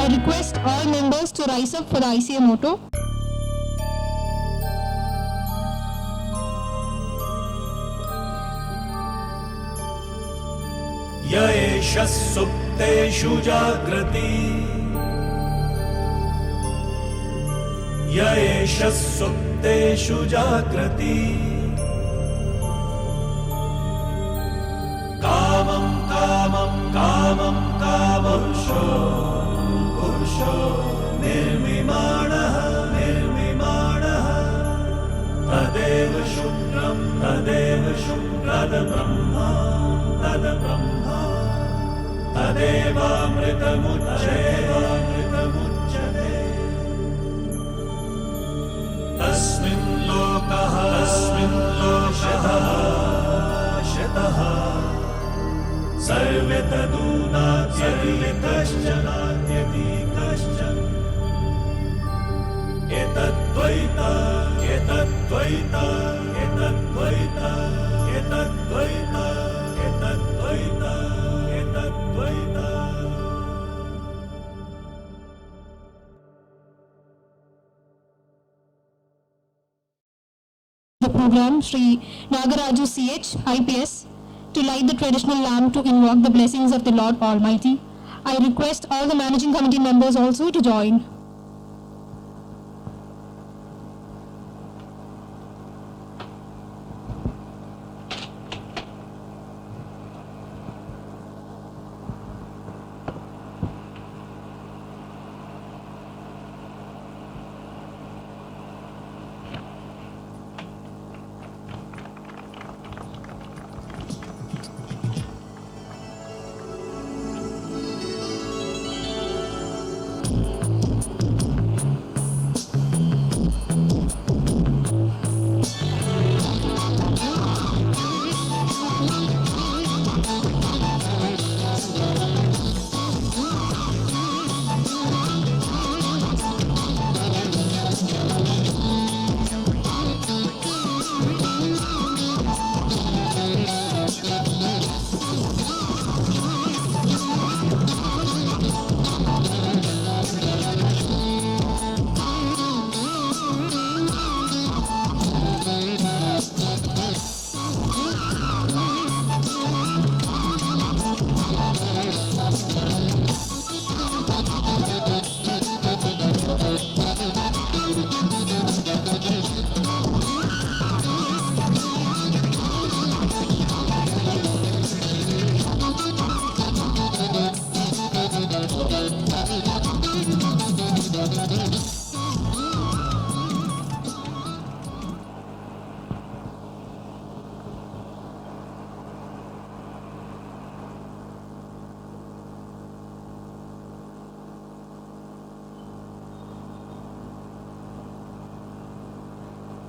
I request all members to rise up for the ICA motto. य एष सुप्तेषु जाग्रति य एष सुप्तेषु जाग्रति कामं कामं कामं कामपुरुषो पुरुषो निर्मिमाणः निर्मिमाणः तदेव शुक्रं तद्ब्रह्मा तद्ब्रह्मा तदेवामृतमुच्यते तस्मिन् लोकः शतः सर्वे तदूनात्यपि कश्चन एतद्द्वैता एतद्द्वैता एतद्द्वैता एतद्द्वैता एतद्द्वैता एतद्द्वैता. The program Sri Nagaraju CH IPS to light the traditional lamp to invoke the blessings of the Lord Almighty. I request all the managing committee members also to join.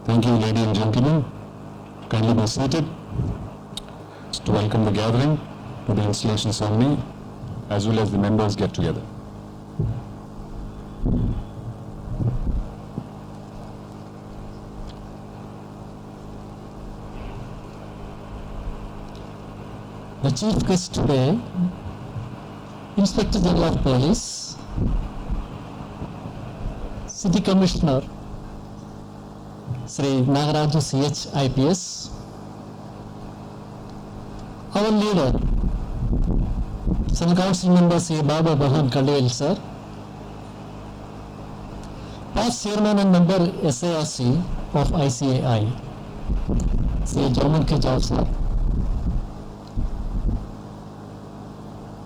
Thank you, ladies and gentlemen. Kindly be seated. To welcome the gathering to the installation ceremony, as well as the members get together. The chief guest today, Inspector General of Police, City Commissioner Sri Nagaraju CH IPS, our leader, some council member Sri Baba Bahan Kalil sir, past chairman and member SARC of ICAI, Sri Jaman Kejal sir,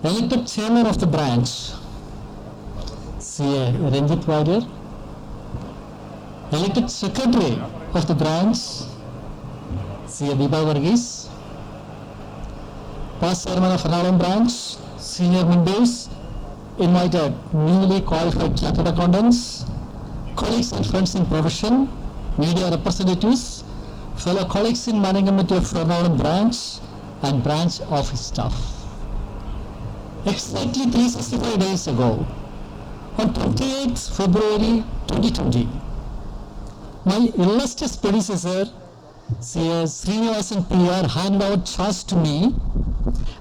elected chairman of the branch, CA Ranjit Warrior, elected secretary of the branch, CA Deepa Varghese, past chairman of Ernakulam branch, senior members, invited newly qualified chartered accountants, colleagues and friends in profession, media representatives, fellow colleagues in managing committee of Ernakulam branch and branch office staff. Exactly 365 days ago, on 28th February 2020, my illustrious predecessor, C.S. Srinivasan PR, handed out charge to me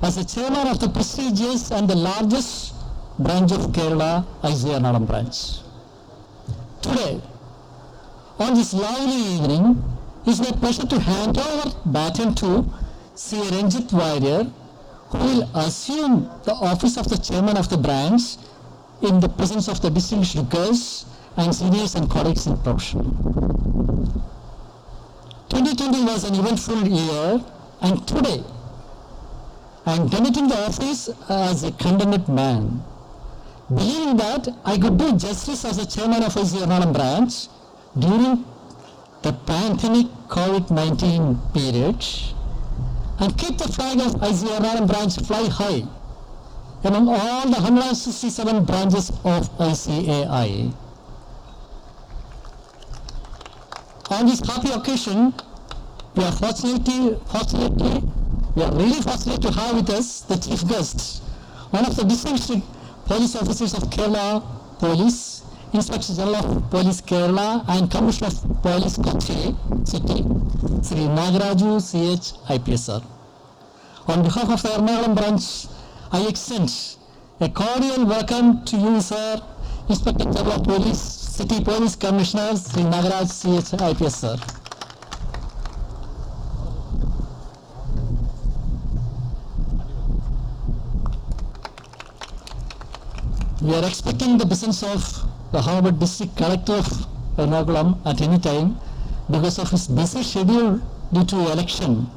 as the chairman of the prestigious and the largest branch of Kerala, IC Ernakulam branch. Today, on this lovely evening, it's my pleasure to hand over baton to C. Ranjit Warrior, who will assume the office of the chairman of the branch in the presence of the distinguished guests and seniors and colleagues in profession. 2020 was an eventful year, and today I am donating the office as a condemned man, believing that I could do justice as a chairman of IC Ernakulam branch during the pandemic COVID-19 period and keep the flag of IC Ernakulam branch fly high among all the 167 branches of ICAI. On this happy occasion, we are really fortunate to have with us the chief guest, one of the distinguished police officers of Kerala Police, Inspector General of Police Kerala and Commissioner of Police Kochi City, Sri Nagaraju CH IPS sir. On behalf of the Ernakulam branch, I extend a cordial welcome to you, sir, Inspector General of Police, City Police Commissioner Sri Nagaraj CH IPS sir. We are expecting the presence of the Honorable District Collector of Ernakulam at any time because of his busy schedule due to election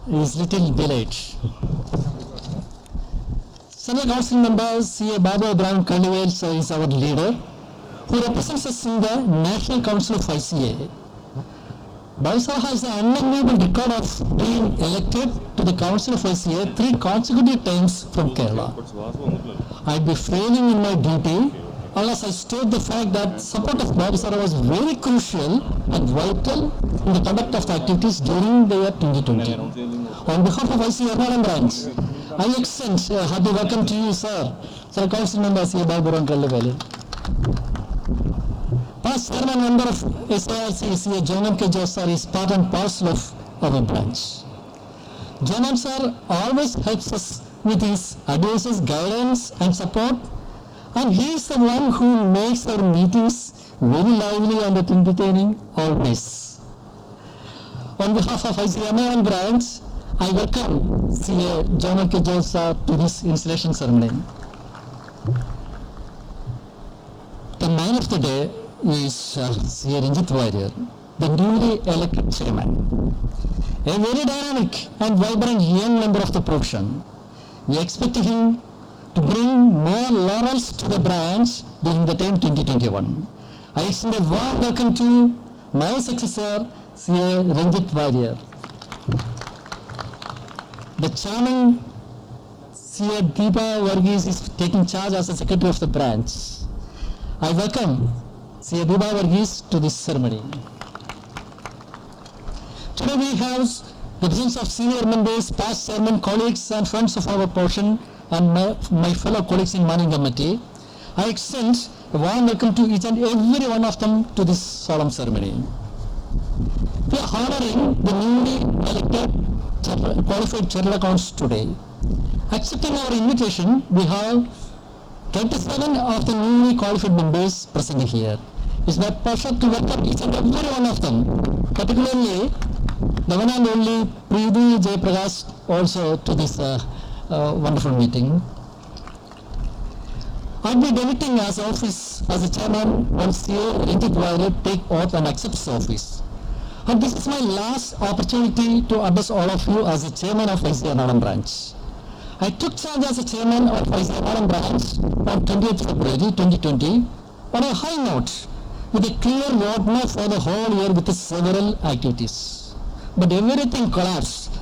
is little delayed. Senior Council Member C.A. Babu Abraham Kallivel sir is our leader who represents us in the National Council of ICA. Babu sir has an unenviable record of being elected to the Council of ICA 3 consecutive times from Kerala. I'd be failing in my duty unless I state the fact that support of Babu sir was very crucial and vital in the conduct of the activities during the year 2020. On behalf of IC Ernakulam branch, I extend a hearty welcome to you, sir, Sir Council Member C. Babu Abraham Kallivel. Past chairman member of SARC, C. Janam K. Jose sir, is part and parcel of our branch. Janam sir always helps us with his advices, guidance and support, and he is the one who makes our meetings very lively and entertaining always. On behalf of IC Ernakulam branch, I welcome C.A. Janam K. Jose sir to this installation ceremony. The man of the day is C.A. Ranjit Warrior, the newly elected chairman, a very dynamic and vibrant young member of the profession. We expect him to bring more laurels to the branch during the time 2021. I extend a warm welcome to my successor, C.A. Ranjit Warrior. The charming C.A. Deepa Varghese is taking charge as the secretary of the branch. I welcome C.A. Deepa Varghese to this ceremony. Today we have the presence of senior members, past chairmen, colleagues and friends of our portion and my fellow colleagues in Managing Committee. I extend a warm welcome to each and every one of them to this solemn ceremony. We are honoring the newly elected qualified chartered accounts today. Accepting our invitation, we have 27 of the newly qualified members present here. It's my pleasure to welcome each and every one of them, particularly the one and only Preeti Jayaprakash also to this wonderful meeting. I'll be donating as office as a chairman once C.A. Ranjit Warrior take oath and accepts office. And this is my last opportunity to address all of you as a chairman of IC Ernakulam branch. I took charge as a chairman of IC Ernakulam branch on 20th February 2020 on a high note with a clear roadmap for the whole year with several activities. But everything collapsed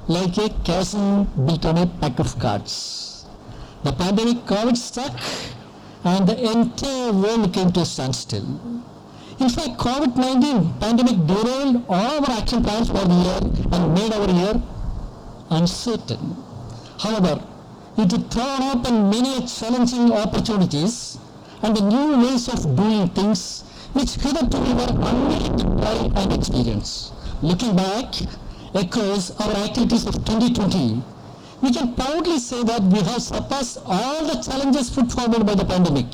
like a castle built on a pack of cards. The pandemic COVID struck and the entire world came to a standstill. In fact, COVID-19 pandemic derailed all our action plans for the year and made our year uncertain. However, it thrown open many challenging opportunities and the new ways of doing things which hitherto we were unable to try and experience. Looking back across our activities of 2020, we can proudly say that we have surpassed all the challenges put forward by the pandemic,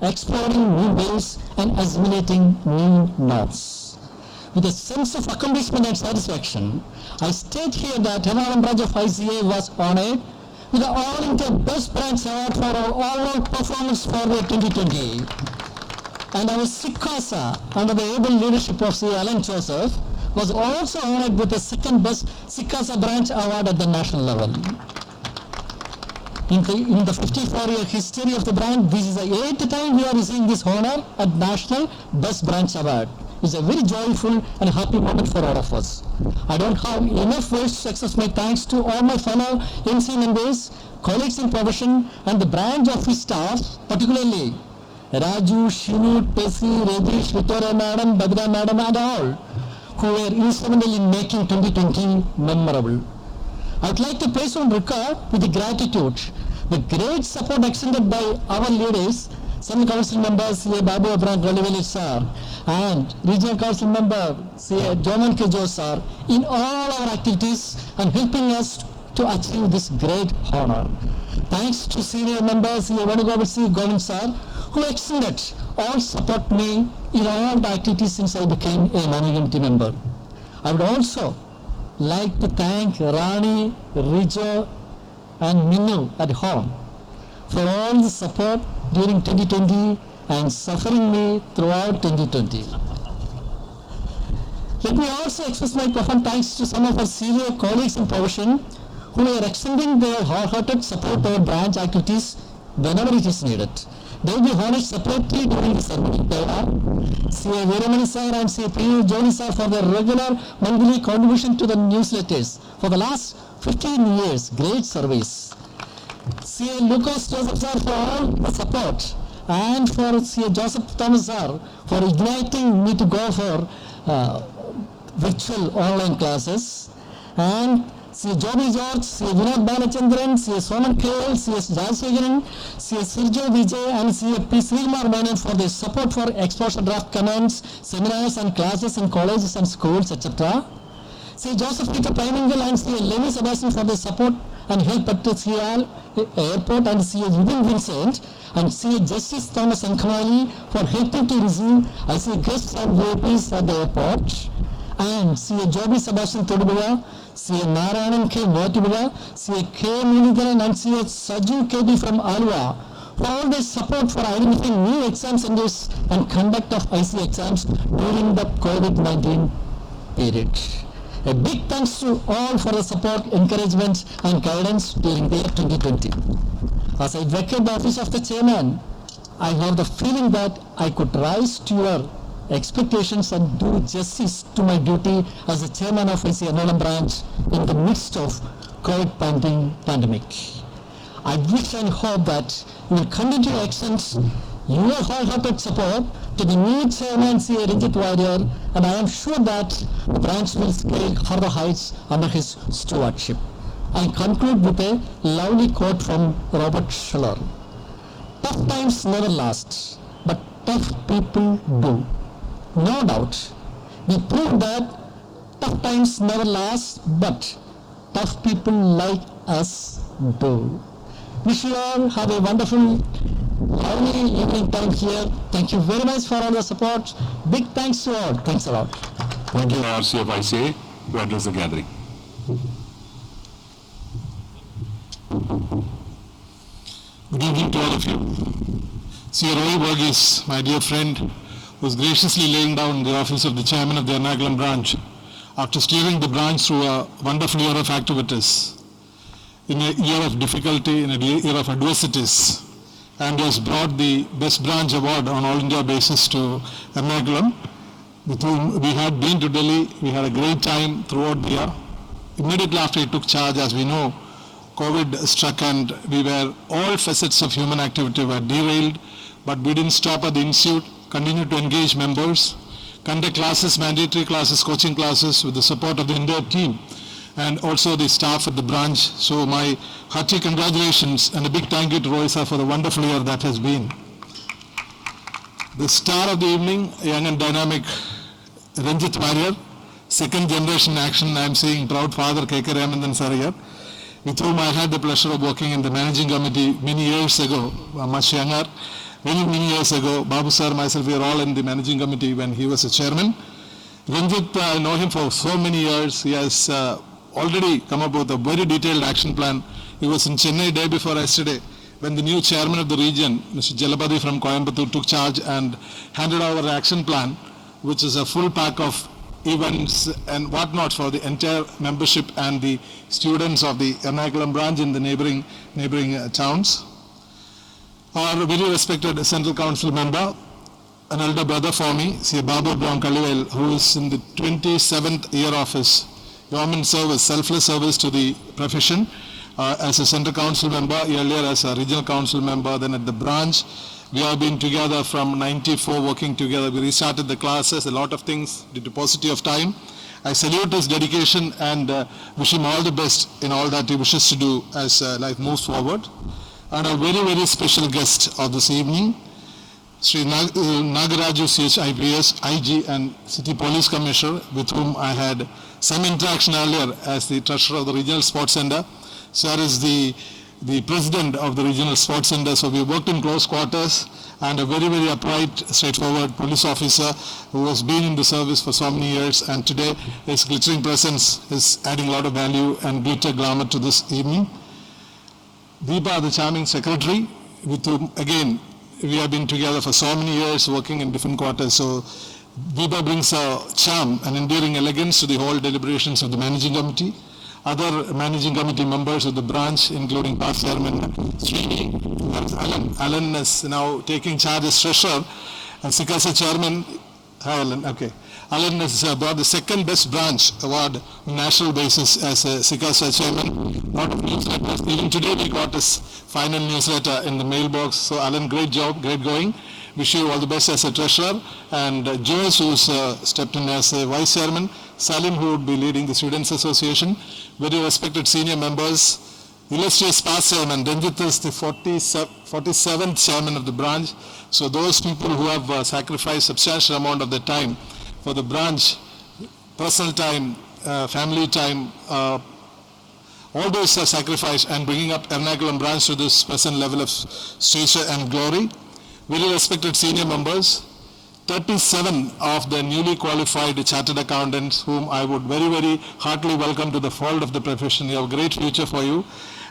exploring new ways and assimilating new norms. With a sense of accomplishment and satisfaction, I state here that Ernakulam branch of ICA was honored with the All India Best Branch Award for our all-round performance for the 2020. And our SICASA, under the able leadership of C. Alan Joseph, was also honored with the second best SICASA branch award at the national level. In the 54-year history of the branch, this is the 8th time we are receiving this honor at National Best Branch Award. It's a very joyful and happy moment for all of us. I don't have enough words to express my thanks to all my fellow MC members, colleagues in profession, and the branch office staff, particularly Raju, Shinu, Pesi, Rajesh, Victoria Madam, Babida Madam, and all who were instrumental in making 2020 memorable. I would like to place on record with the gratitude the great support extended by our leaders, Central Council Member C.A. Babu Abraham Galiveli sir, and Regional Council Member C.A. Joman Kejo sir, in all our activities and helping us to achieve this great honor. Thanks to senior members C.A. Vanugovind C. Govind sir, who extended all support me in all the activities since I became a non-committee member. I would also like to thank Rani, Rijo, and Minu at home for all the support during 2020 and suffering me throughout 2020. Let me also express my profound thanks to some of our senior colleagues in profession who are extending their wholehearted support to our branch activities whenever it is needed. They will be honored separately during the ceremony. They are C.A. Veeramani sir and C.A. P. Joni sir for their regular monthly contribution to the newsletters for the last 15 years. Great service. C.A. Lucas Joseph sir for all the support, and for C.A. Joseph Thomas sir for igniting me to go for virtual online classes, and C.A. Joby George, C.A. Vinod Balachandran, C.A. Soman Kale, C.A. Jayasekaran, C.A. Sirjo Vijay, and C.A. P. Srikumar Menon for their support for exposure draft comments, seminars and classes in colleges and schools, etc. C.A. Joseph Peter Primingal and C.A. Lenny Sebastian for their support and help at the C.A. Airport, and C.A. Vivin Vincent and C.A. Justice Thomas Ankamali for helping to receive as a guest and VIPs at the airport, and C.A. Joby Sebastian Todubuga, C.A. Narayanan K. Motibuga, C.A. K. Munidharan, and C.A. Saju K.D. from Alva for all their support for identifying new exam centers and conduct of IC exams during the COVID-19 period. A big thanks to all for the support, encouragement and guidance during the year 2020. As I vacate the office of the chairman, I have the feeling that I could rise to your expectations and do justice to my duty as the chairman of IC Ernakulam branch in the midst of COVID-19 pandemic. I wish and hope that you will continue to extend your wholehearted support to the new chairman C.A. Ranjit Warrior, and I am sure that the branch will scale further heights under his stewardship. I conclude with a lovely quote from Robert Schuller. Tough times never last, but tough people do. No doubt, we proved that tough times never last, but tough people like us do. Wish you all have a wonderful, lovely evening time here. Thank you very much for all the support. Big thanks to all. Thanks a lot. Thank you, RC of ICA, to address the gathering. Good evening to all of you. C. Roy Burgess, my dear friend, was graciously laying down the office of the chairman of the Ernakulam branch after steering the branch through a wonderful year of activities, in a year of difficulty, in a year of adversities, and has brought the Best Branch Award on All India basis to Ernakulam, with whom we had been to Delhi. We had a great time throughout the year. Immediately after he took charge, as we know, COVID struck and all facets of human activity were derailed, but we didn't stop at the institute, continued to engage members, conduct classes, mandatory classes, coaching classes with the support of the entire team and also the staff at the branch. So my hearty congratulations and a big thank you to Roy sir for the wonderful year that has been. The star of the evening, young and dynamic Ranjit Warrior, second generation action. I am seeing proud father K.K. Ramanathan sir here. with whom I had the pleasure of working in the managing committee many years ago, much younger, many years ago. Babu sir, myself, we are all in the managing committee when he was a chairman. Ranjit, I know him for so many years. He has already come up with a very detailed action plan. He was in Chennai day before yesterday when the new chairman of the region, Mr. Jalapati from Coimbatore, took charge and handed over the action plan, which is a full pack of events and whatnot for the entire membership and the students of the Ernakulam branch in the neighboring towns. Our very respected Central Council member, an elder brother for me, Sri Babu Brown Kalivel, who is in the 27th year of his government service, selfless service to the profession, as a Central Council member, earlier as a Regional Council member, then at the branch. We have been together from 94, working together. We restarted the classes, a lot of things due to paucity of time. I salute his dedication and wish him all the best in all that he wishes to do as life moves forward. And a very special guest of this evening, Sri Nagaraju CH IPS, IG and City Police Commissioner, with whom I had some interaction earlier as the treasurer of the Regional Sports Center. Sir is the president of the Regional Sports Center, so we worked in close quarters, and a very upright, straightforward police officer who has been in the service for so many years, and today his glittering presence is adding a lot of value and glitter glamour to this evening. Deepa, the charming secretary, with whom again we have been together for so many years working in different quarters, so Deepa brings a charm and endearing elegance to the whole deliberations of the managing committee. Other managing committee members of the branch, including past chairman Srini, Alan. Alan is now taking charge as treasurer, and Sikasa chairman. Hi, Alan. Okay. Alan has brought the second best branch award on national basis as a Sikasa chairman. Lot of newsletters. Even today we got his final newsletter in the mailbox. So Alan, great job, great going. Wish you all the best as a treasurer. And Joyce, who's stepped in as a vice chairman. Salim, who would be leading the Students Association. Very respected senior members. Illustrious past chairman, Ranjit is the 47th chairman of the branch. So those people who have sacrificed substantial amount of their time for the branch, personal time, family time, all those are sacrificed and bringing up Ernakulam branch to this present level of stature and glory. Very respected senior members, 37 of the newly qualified chartered accountants whom I would very heartily welcome to the fold of the profession. You have a great future for you.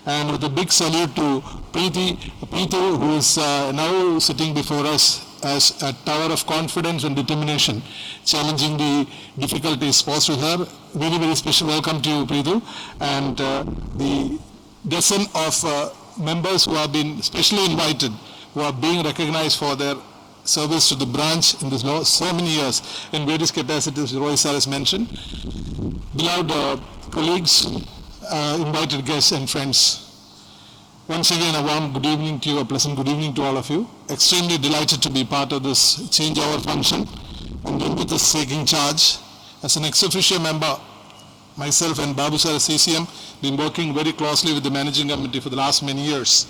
And with a big salute to Preetu, who is now sitting before us as a tower of confidence and determination, challenging the difficulties posed to her. Very special welcome to you, Preetu. And the dozen of members who have been specially invited, who are being recognized for their service to the branch in this so many years in various capacities, Roy sir has mentioned. Beloved colleagues, invited guests and friends, once again a warm good evening to you, a pleasant good evening to all of you. Extremely delighted to be part of this changeover function and then with this taking charge. As an ex officio member, myself and Babu sir CCM been working very closely with the managing committee for the last many years,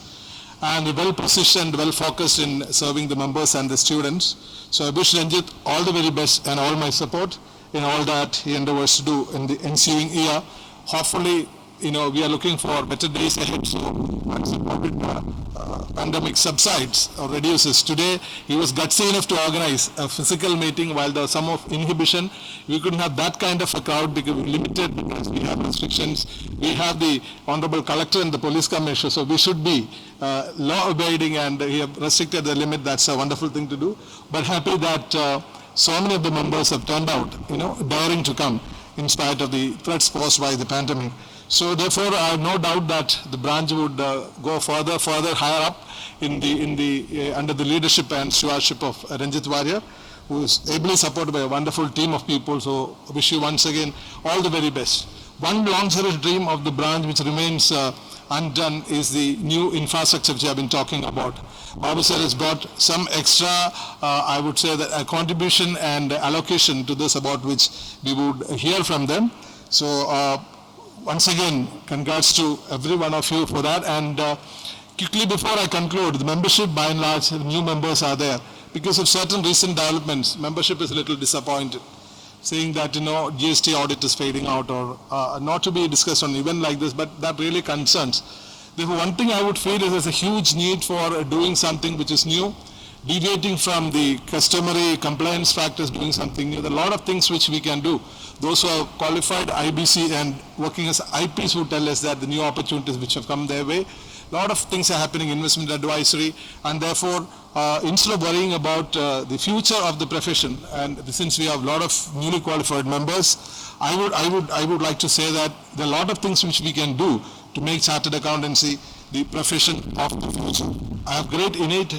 and well positioned, well focused in serving the members and the students. So I wish Ranjit all the very best and all my support in all that he endeavors to do in the ensuing year. Hopefully, we are looking for better days ahead. So once the COVID pandemic subsides or reduces, today he was gutsy enough to organize a physical meeting while there was some of inhibition. We couldn't have that kind of a crowd because we're limited, because we have restrictions. We have the Honorable Collector and the Police Commissioner, so we should be law-abiding, and we have restricted the limit. That's a wonderful thing to do. But happy that so many of the members have turned out, daring to come in spite of the threats posed by the pandemic. So therefore, I have no doubt that the branch would go further higher up in the under the leadership and stewardship of Ranjit Warrior, who is ably supported by a wonderful team of people. So I wish you once again all the very best. One long-cherished dream of the branch which remains undone is the new infrastructure which I have been talking about. Babu sir has brought some extra, I would say, that a contribution and allocation to this, about which we would hear from them. So once again, congrats to every one of you for that. And quickly before I conclude, the membership by and large, new members are there. Because of certain recent developments, membership is a little disappointed. saying that, GST audit is fading out, or not to be discussed on an event like this, but that really concerns. Therefore, one thing I would feel is there's a huge need for doing something which is new, deviating from the customary compliance practice, doing something new. There are a lot of things which we can do. Those who are qualified IBC and working as IPs who tell us that the new opportunities which have come their way, a lot of things are happening, investment advisory, and therefore, instead of worrying about the future of the profession, and since we have a lot of newly qualified members, I would like to say that there are a lot of things which we can do to make chartered accountancy the profession of the future. I have great innate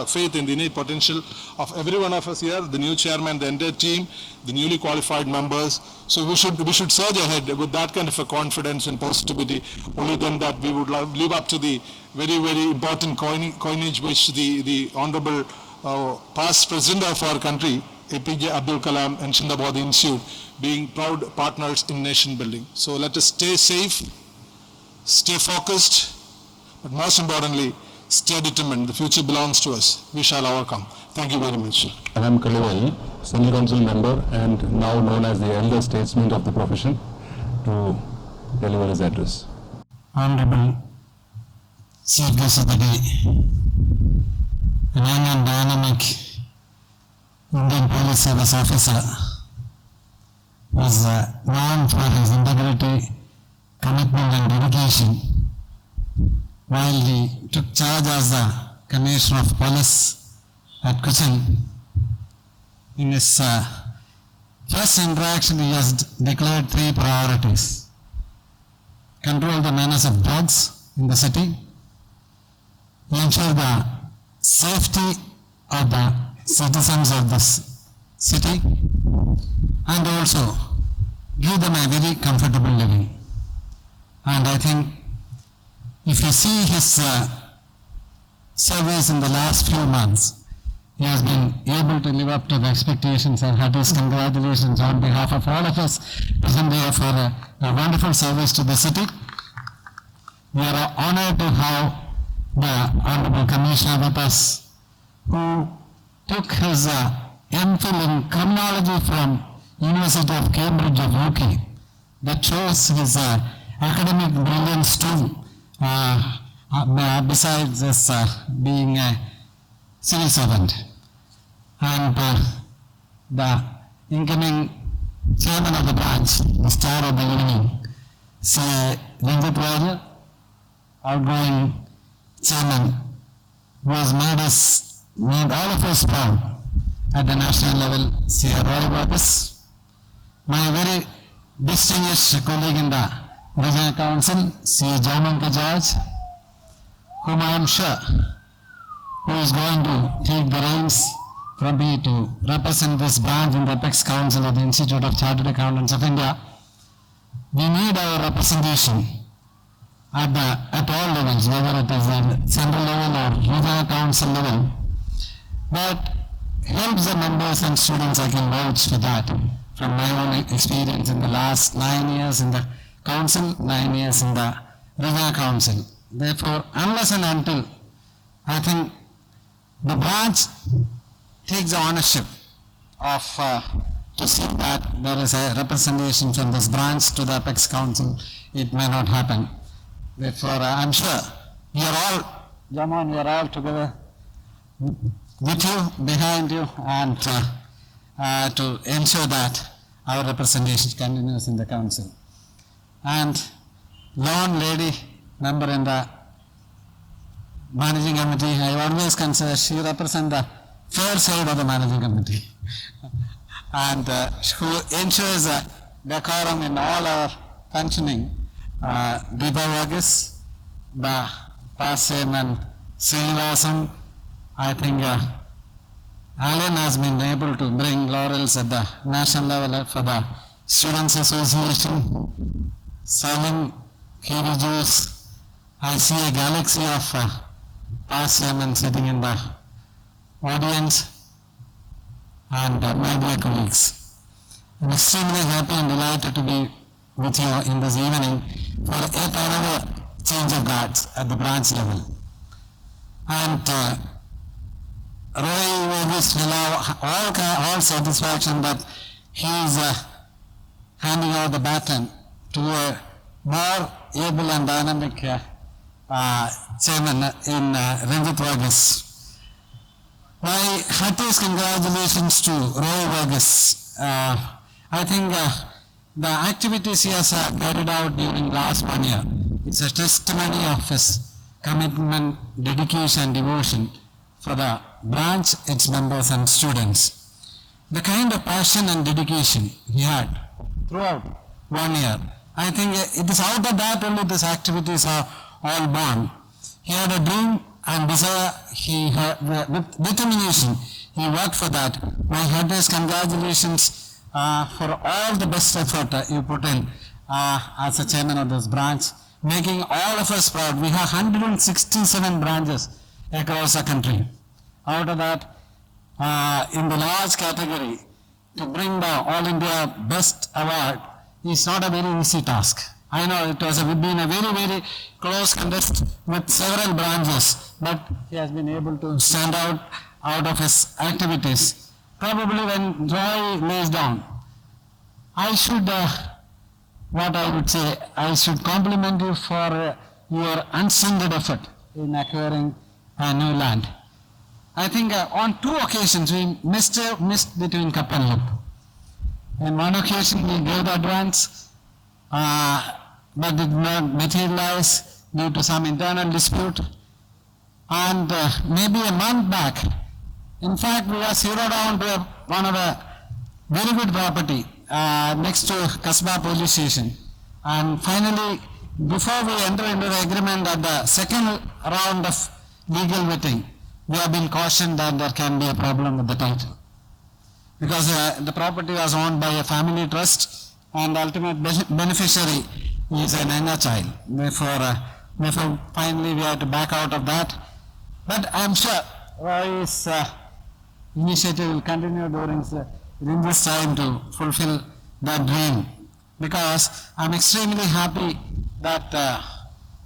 faith in the innate potential of every one of us here, the new chairman, the entire team, the newly qualified members. So we should surge ahead with that kind of a confidence and positivity. Only then that we would live up to the very, very important coinage which the Honorable past President of our country, APJ Abdul Kalam and Shindabad Institute, being proud partners in nation building. So let us stay safe, stay focused, but most importantly, stay determined. The future belongs to us. We shall overcome. Thank you very much. I am Kalival, Central Council member and now known as the elder statesman of the profession, to deliver his address. Honorable Chief Guest of the Day, a young and dynamic Indian Police Service officer, was known for his integrity, commitment and dedication while he took charge as the Commissioner of Police at Cochin. In his first interaction, he has declared 3 priorities: control the menace of drugs in the city, ensure the safety of the citizens of this city, and also give them a very comfortable living. And I think if you see his service in the last few months, he has been able to live up to the expectations, and heartiest congratulations on behalf of all of us present here for a wonderful service to the city. We are honored to have the Honorable Commissioner with us, who took his MPhil in criminology from University of Cambridge of UK. That shows his academic brilliance too, besides this being a civil servant. And the incoming chairman of the branch, the star of the evening, Sir Ranjit Raja, outgoing chairman, who has made all of us proud at the national level, Sir Roy Varghese, my very distinguished colleague in the Regional Council, Sir Jamanka George, whom I am sure who is going to take the reins from me to represent this branch in the Apex Council of the Institute of Chartered Accountants of India. We need our representation at all levels, whether it is at central level or regional council level, but helps the members and students. I can vouch for that from my own experience in the last 9 years in the council, 9 years in the regional council. Therefore, unless and until I think the branch takes the ownership of to see that there is a representation from this branch to the Apex Council, it may not happen. Therefore, I'm sure you are all, Jaman, you are all together with you, behind you, and to ensure that our representation continues in the council. And lone lady member in the managing committee, I always consider she represents the fair side of the managing committee and who ensures decorum in all our functioning. Deepa Varghese, the past chairman Srinivasan, I think Alan has been able to bring laurels at the national level for the Students Association, selling Kiwi juice. I see a galaxy of past chairmen sitting in the audience, and my dear colleagues. I'm extremely happy and delighted to be with you in this evening for yet another change of guards at the branch level. And Roy always will have all satisfaction that he is handing over the baton to a more able and dynamic chairman in Ranjit Varghese. My heartiest congratulations to Roy Varghese. I think the activities he has carried out during last 1 year, it's a testimony of his commitment, dedication, and devotion for the branch, its members and students. The kind of passion and dedication he had throughout 1 year, I think it is out of that only these activities are all born. He had a dream and desire, he had, with determination, he worked for that. My heartiest congratulations for all the best effort you put in as a chairman of this branch, making all of us proud. We have 167 branches across the country. Out of that, in the large category, to bring the All India Best Award is not a very easy task. I know it was been a very, very close contest with several branches, but he has been able to stand out of his activities. Probably when Roy lays down, I should, what I would say, I should compliment you for your unstinted effort in acquiring a new land. I think on 2 occasions we missed between cup and lip. On one occasion we gave the advance, but did not materialize due to some internal dispute. And maybe a month back, in fact, we were zeroed down to one of a very good property next to Kasbah police station. And finally, before we enter into the agreement at the second round of legal vetting, we have been cautioned that there can be a problem with the title. Because the property was owned by a family trust and the ultimate beneficiary is an younger child. Therefore, finally we had to back out of that. But I am sure Roy's initiative will continue during this time to fulfill that dream. Because I am extremely happy that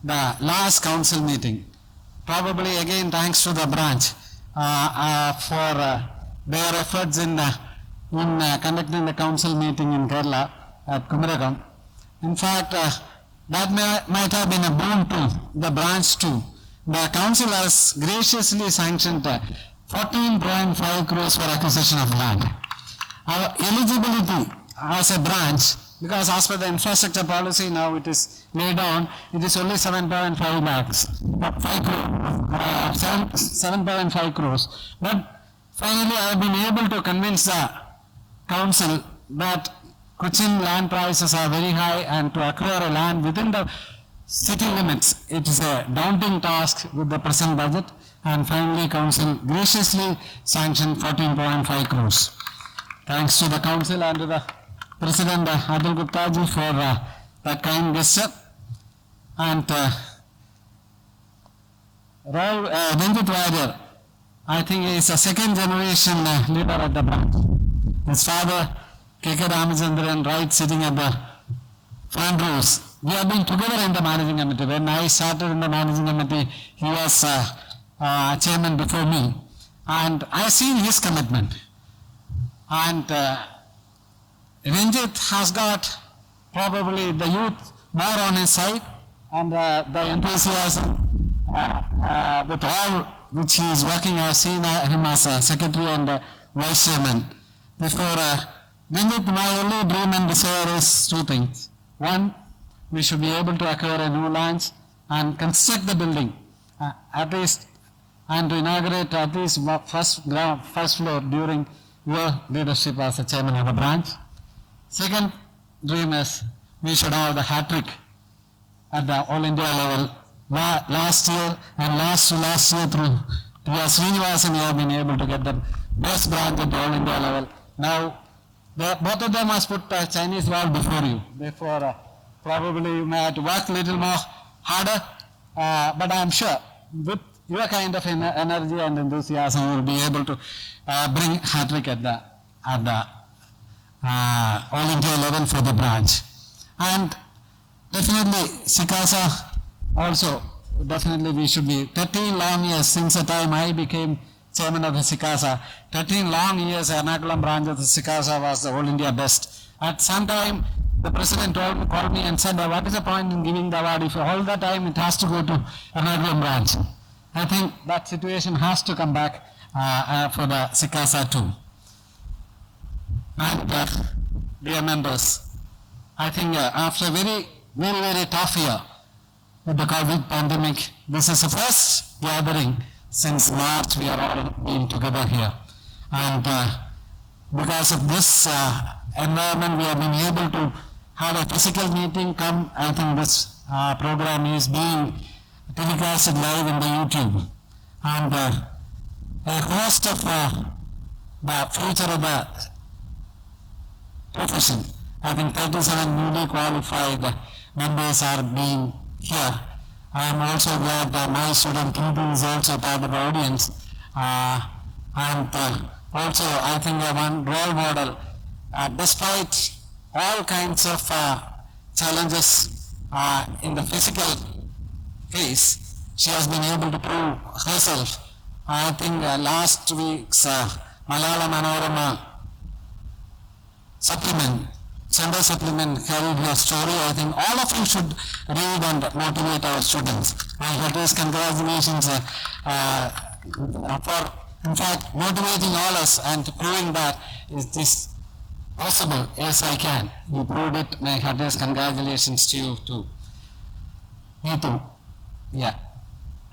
the last council meeting, probably again thanks to the branch for their efforts in conducting the council meeting in Kerala at Kumaragam. In fact, that might have been a boon to the branch too. The council has graciously sanctioned 14.5 crores for acquisition of land. Our eligibility as a branch, because as per the infrastructure policy now it is laid down, it is only 7.5 lakhs, 7.5 crores. But finally I have been able to convince the council that Cochin land prices are very high and to acquire a land within the city limits, it is a daunting task with the present budget, and finally council graciously sanctioned 14.5 crores. Thanks to the council and to the President Atul Gupta ji for that kind gesture. And Ranjit Varghese, I think he is a second generation leader at the branch. His father, K.K. Ramachandran, right sitting at the front rows. We have been together in the managing committee. When I started in the managing committee, he was chairman before me. And I have seen his commitment. And Ranjit has got probably the youth more on his side, and the enthusiasm with all which he is working. I have seen him as a secretary and vice chairman. Therefore, Ranjit, my only dream and desire is 2 things. One, we should be able to acquire a new land and construct the building at least, and to inaugurate at least first floor during your leadership as a chairman of the branch. Second dream is we should have the hat-trick at the All India level. Last year and last year through Srinivasan, you have been able to get the best branch at the All India level. Now, both of them has put a Chinese wall before you. Therefore, probably you may have to work a little more harder, but I am sure with your kind of energy and enthusiasm, you will be able to bring hat-trick at the All India level for the branch. And definitely Sikasa also, definitely we should be 13 long years since the time I became chairman of the SICASA. 13 long years, Ernakulam branch of the SICASA was the All India best. At some time, the president called me and said, what is the point in giving the award if all the time it has to go to Ernakulam branch? I think that situation has to come back for the SICASA too. And dear members, I think after a very tough year with the COVID pandemic, this is the first gathering since March we are all being together here. And because of this environment, we have been able to have a physical meeting come. I think this program is being telecasted live in the YouTube. And a host of the future of the profession, I think 37 newly qualified members are being here. I am also glad that my student Kintu is also part of the audience. And also I think one role model, despite all kinds of challenges in the physical case, she has been able to prove herself. I think last week's Malayalam Manorama supplement, Sunday supplement carried her story. I think all of you should read and motivate our students. My heartiest congratulations for, in fact, motivating all us and proving that is this possible. Yes, I can. You proved it. My heartiest congratulations to you too. Me too. Yeah.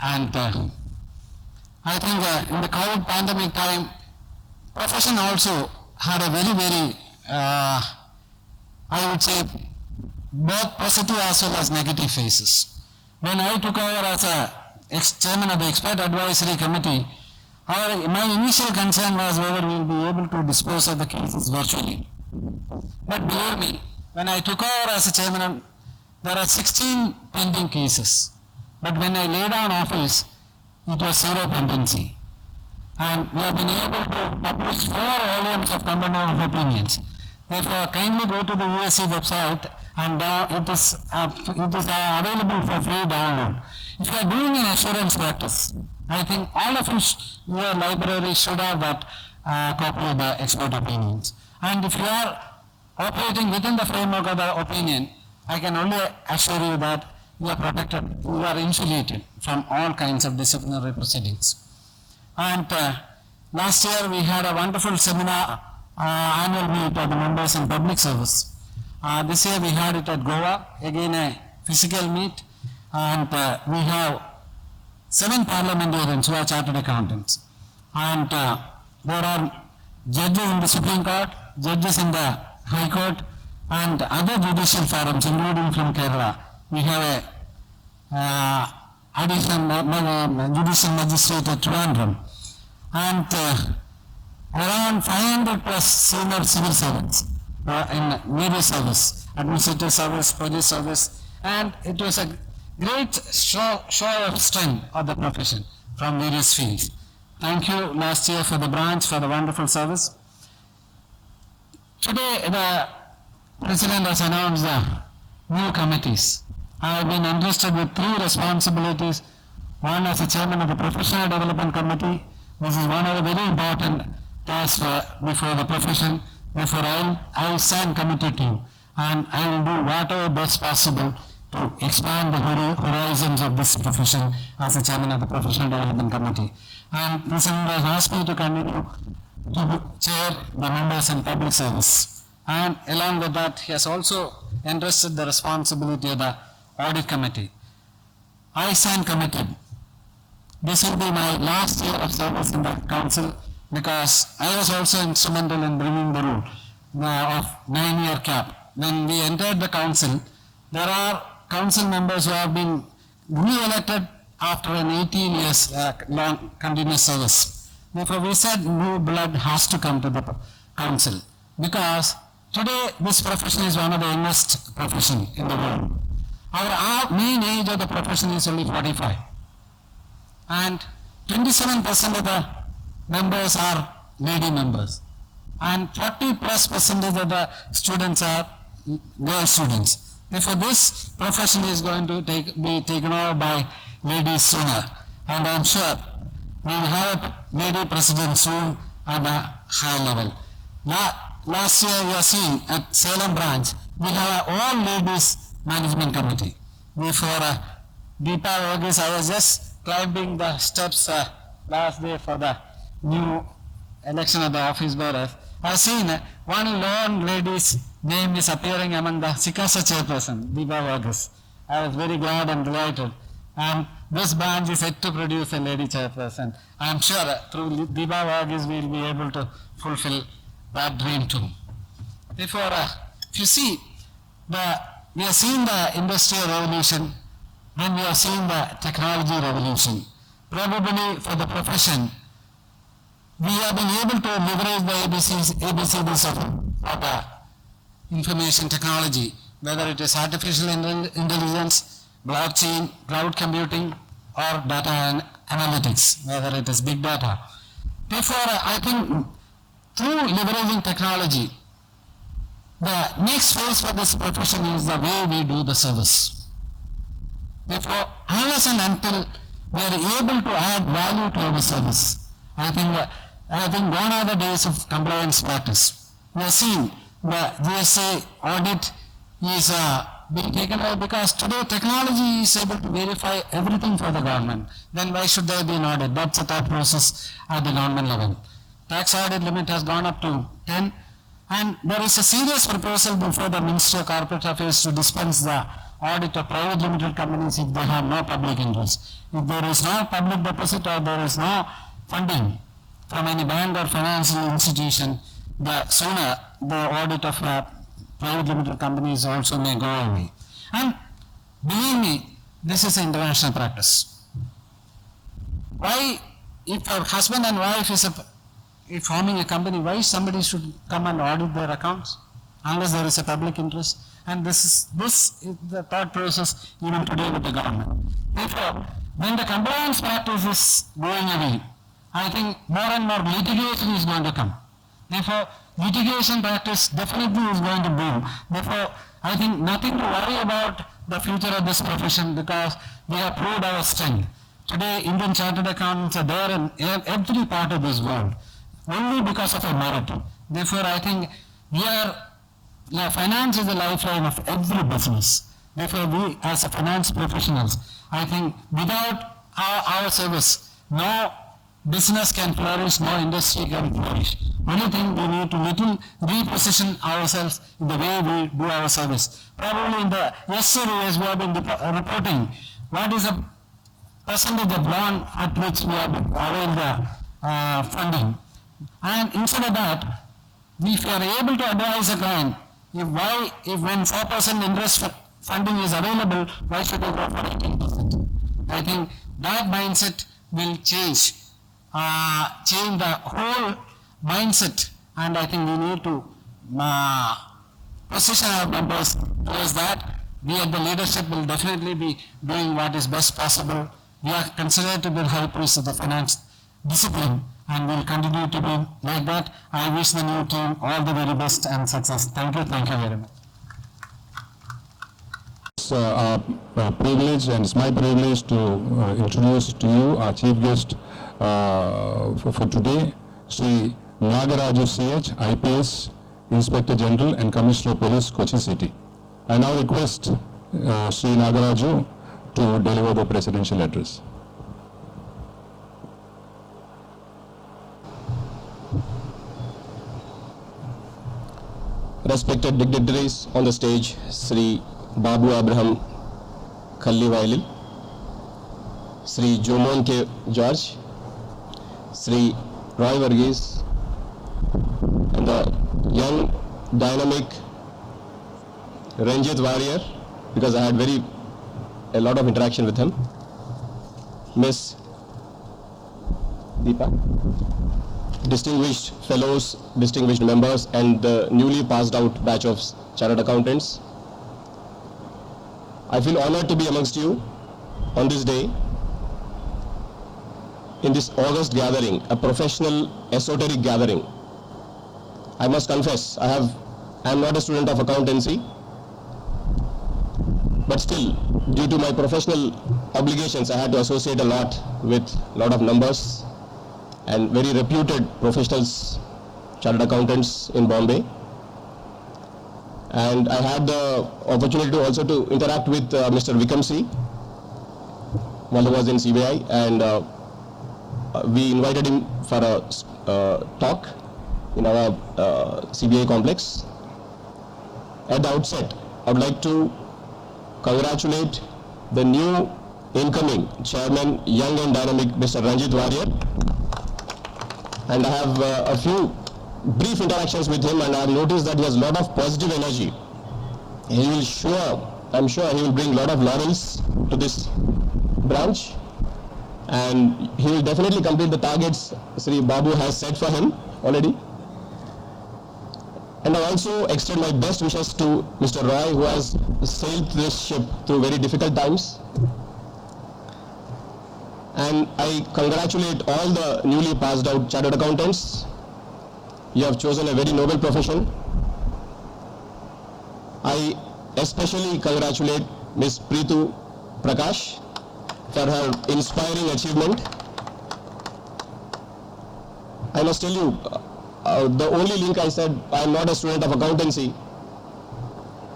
And I think in the COVID pandemic time, profession also had a very I would say both positive as well as negative phases. When I took over as chairman of the expert advisory committee, my initial concern was whether we will be able to dispose of the cases virtually. But believe me, when I took over as a chairman, there are 16 pending cases. But when I laid down office, it was zero pendency. And we have been able to publish 4 volumes of common of opinions. Therefore, kindly go to the USC website and it is available for free download. If you are doing an assurance practice, I think all of your library should have that copy of the expert opinions. And if you are operating within the framework of the opinion, I can only assure you that you are protected, you are insulated from all kinds of disciplinary proceedings. And last year we had a wonderful seminar, annual meet of the members in public service. This year we had it at Goa, again a physical meet, and we have 7 parliamentarians who are chartered accountants. And there are judges in the Supreme Court, judges in the High Court, and other judicial forums, including from Kerala. We have a additional judicial magistrate at Trivandrum, and around 500 plus senior civil servants in various service, administrative service, police service, and it was a great show of strength of the profession from various fields. Thank you last year for the branch for the wonderful service. Today the President has announced the new committees. I have been entrusted with 3 responsibilities. One as the chairman of the Professional Development Committee. This is one of the very important tasks before the profession. Therefore, I stand committed to you, and I will do whatever best possible to expand the horizons of this profession as the chairman of the Professional Development Committee. And President has asked me to continue to chair the members in public service. And along with that, he has also entrusted the responsibility of the Audit Committee. I stand committed. This will be my last year of service in the council, because I was also instrumental in bringing the rule of 9-year cap. When we entered the council, there are council members who have been re-elected after an 18 years long continuous service. Therefore, we said new blood has to come to the council, because today this profession is one of the youngest profession in the world. Our mean age of the profession is only 45. And 27% of the members are lady members. And 40+% of the students are girl students. Therefore, this profession is going to be taken over by ladies sooner. And I'm sure we will have lady president soon at a high level. Last year, you are seeing at Salem branch, we have our own ladies management committee. Before Deepa Varghese, I was just climbing the steps last day for the new election of the office bearers. I have seen one lone lady's name is appearing among the Sikasa chairperson, Deepa Varghese. I was very glad and delighted. And this branch is yet to produce a lady chairperson. I am sure through Deepa Varghese we will be able to fulfill that dream too. Therefore, if you see, we are seeing the industrial revolution, then we are seeing the technology revolution. Probably for the profession, we have been able to leverage the ABCDs of the information technology, whether it is artificial intelligence, blockchain, cloud computing, or data analytics, whether it is big data. Therefore, I think through leveraging technology, the next phase for this profession is the way we do the service. Therefore, unless and until we are able to add value to our service, I think gone are the days of compliance practice. We are seeing the GSA audit is being taken away because today technology is able to verify everything for the government. Then why should there be an audit? That's a thought process at the government level. Tax audit limit has gone up to 10, and there is a serious proposal before the Ministry of Corporate Affairs to dispense the audit of private limited companies if they have no public interest. If there is no public deposit or there is no funding from any bank or financial institution, the sooner the audit of private limited companies also may go away. And believe me, this is an international practice. Why, if a husband and wife is forming a company, why somebody should come and audit their accounts unless there is a public interest? And this is the thought process even today with the government. Therefore, when the compliance practice is going away, I think more and more litigation is going to come. Therefore, litigation practice definitely is going to boom. Therefore, I think nothing to worry about the future of this profession because we have proved our strength. Today, Indian Chartered Accountants are there in every part of this world, only because of our merit. Therefore, I think finance is the lifeline of every business. Therefore, we as a finance professionals, I think without our service, no business can flourish, no industry can flourish. Only thing we need to little reposition ourselves in the way we do our service. Probably in the series we have been reporting what is the percentage of loan at which we have availed the funding. And instead of that, if we are able to advise a client, if when 4% interest funding is available, why should we go for 18%? I think that mindset will change the whole mindset, and I think we need to position our members towards that. We at the leadership will definitely be doing what is best possible. We are considered to be high priests of the finance discipline, and will continue to be like that. I wish the new team all the very best and success. Thank you very much. It's our privilege, and it's my privilege to introduce to you our chief guest for today, Sri Nagaraju CH, IPS, Inspector General and Commissioner of Police, Kochi City. I now request Sri Nagaraju to deliver the presidential address. Respected dignitaries on the stage, Sri Babu Abraham Khalliwailil, Sri Jomon K. George, Sri Roy Varghese, and the young, dynamic Ranjit Warrior, because I had a lot of interaction with him, Miss Deepa, distinguished fellows, distinguished members, and the newly passed out batch of chartered accountants. I feel honored to be amongst you on this day, in this August gathering, a professional, esoteric gathering. I must confess, I am not a student of accountancy, but still, due to my professional obligations, I had to associate a lot with a lot of numbers, and very reputed professionals, chartered accountants in Bombay. And I had the opportunity to also to interact with Mr. Vikram C. while he was in CBI, and we invited him for a talk in our CBI complex. At the outset, I would like to congratulate the new incoming chairman, young and dynamic Mr. Ranjit Warrier. And I have a few brief interactions with him, and I have noticed that he has a lot of positive energy. He will I'm sure he will bring a lot of laurels to this branch, and he will definitely complete the targets Sri Babu has set for him already. And I also extend my best wishes to Mr. Roy, who has sailed this ship through very difficult times. And I congratulate all the newly passed out chartered accountants. You have chosen a very noble profession. I especially congratulate Ms. Preetu Prakash for her inspiring achievement. I must tell you, the only link I said, I am not a student of accountancy.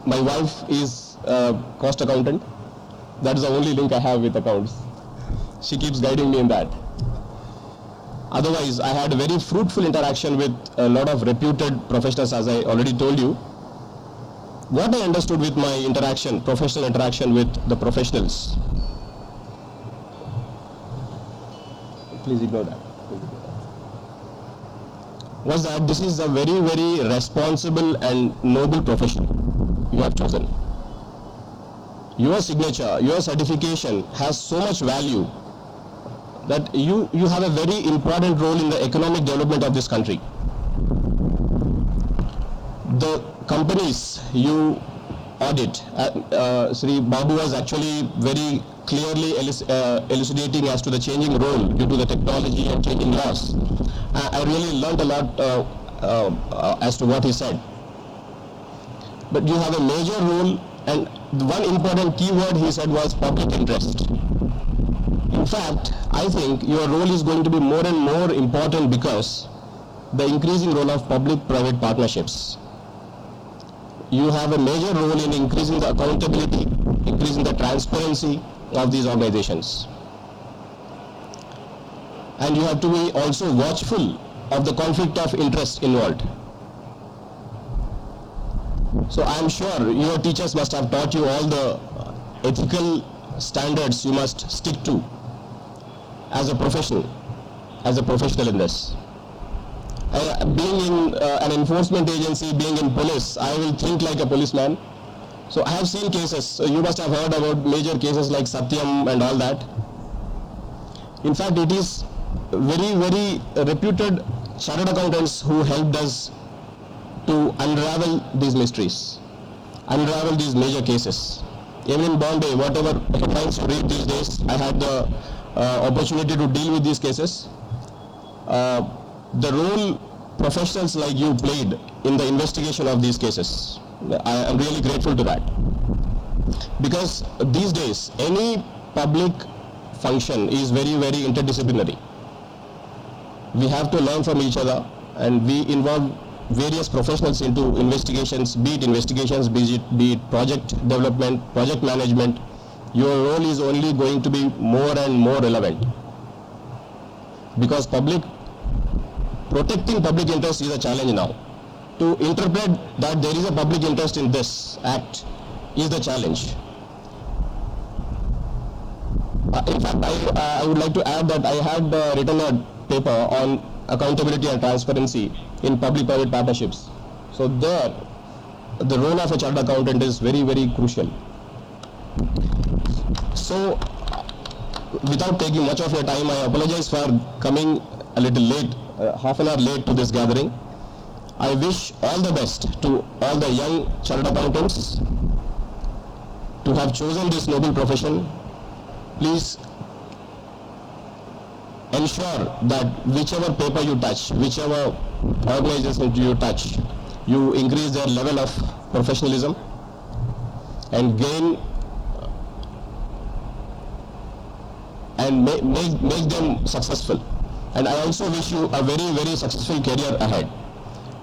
My wife is a cost accountant. That is the only link I have with accounts. She keeps guiding me in that. Otherwise, I had a very fruitful interaction with a lot of reputed professionals, as I already told you. What I understood with my interaction, professional interaction with the professionals, please ignore that, was that this is a very, very responsible and noble profession you have chosen. Your signature, your certification has so much value that you have a very important role in the economic development of this country. The companies you audit, Sri Babu was actually very clearly elucidating as to the changing role due to the technology and changing laws. I really learned a lot as to what he said. But you have a major role, and one important key word he said was public interest. In fact, I think your role is going to be more and more important because the increasing role of public-private partnerships. You have a major role in increasing the accountability, increasing the transparency of these organizations. And you have to be also watchful of the conflict of interest involved. So I am sure your teachers must have taught you all the ethical standards you must stick to as a professional in this. Being in an enforcement agency, being in police, I will think like a policeman. So I have seen cases, you must have heard about major cases like Satyam and all that. In fact, it is very, very reputed chartered accountants who helped us to unravel these mysteries, unravel these major cases. Even in Bombay, whatever headlines you read these days, I had the opportunity to deal with these cases. The role professionals like you played in the investigation of these cases, I am really grateful to that. Because these days, any public function is very, very interdisciplinary. We have to learn from each other, and we involve various professionals into investigations, be it project development, project management. Your role is only going to be more and more relevant. Because protecting public interest is a challenge now. To interpret that there is a public interest in this act is the challenge. In fact, I would like to add that I had written a paper on accountability and transparency in public-private partnerships. So there, the role of a chartered accountant is very, very crucial. So, without taking much of your time, I apologize for coming a little late, half an hour late to this gathering. I wish all the best to all the young chartered accountants to have chosen this noble profession. Please ensure that whichever paper you touch, whichever organization you touch, you increase their level of professionalism and gain and make them successful. and I also wish you a very, very successful career ahead.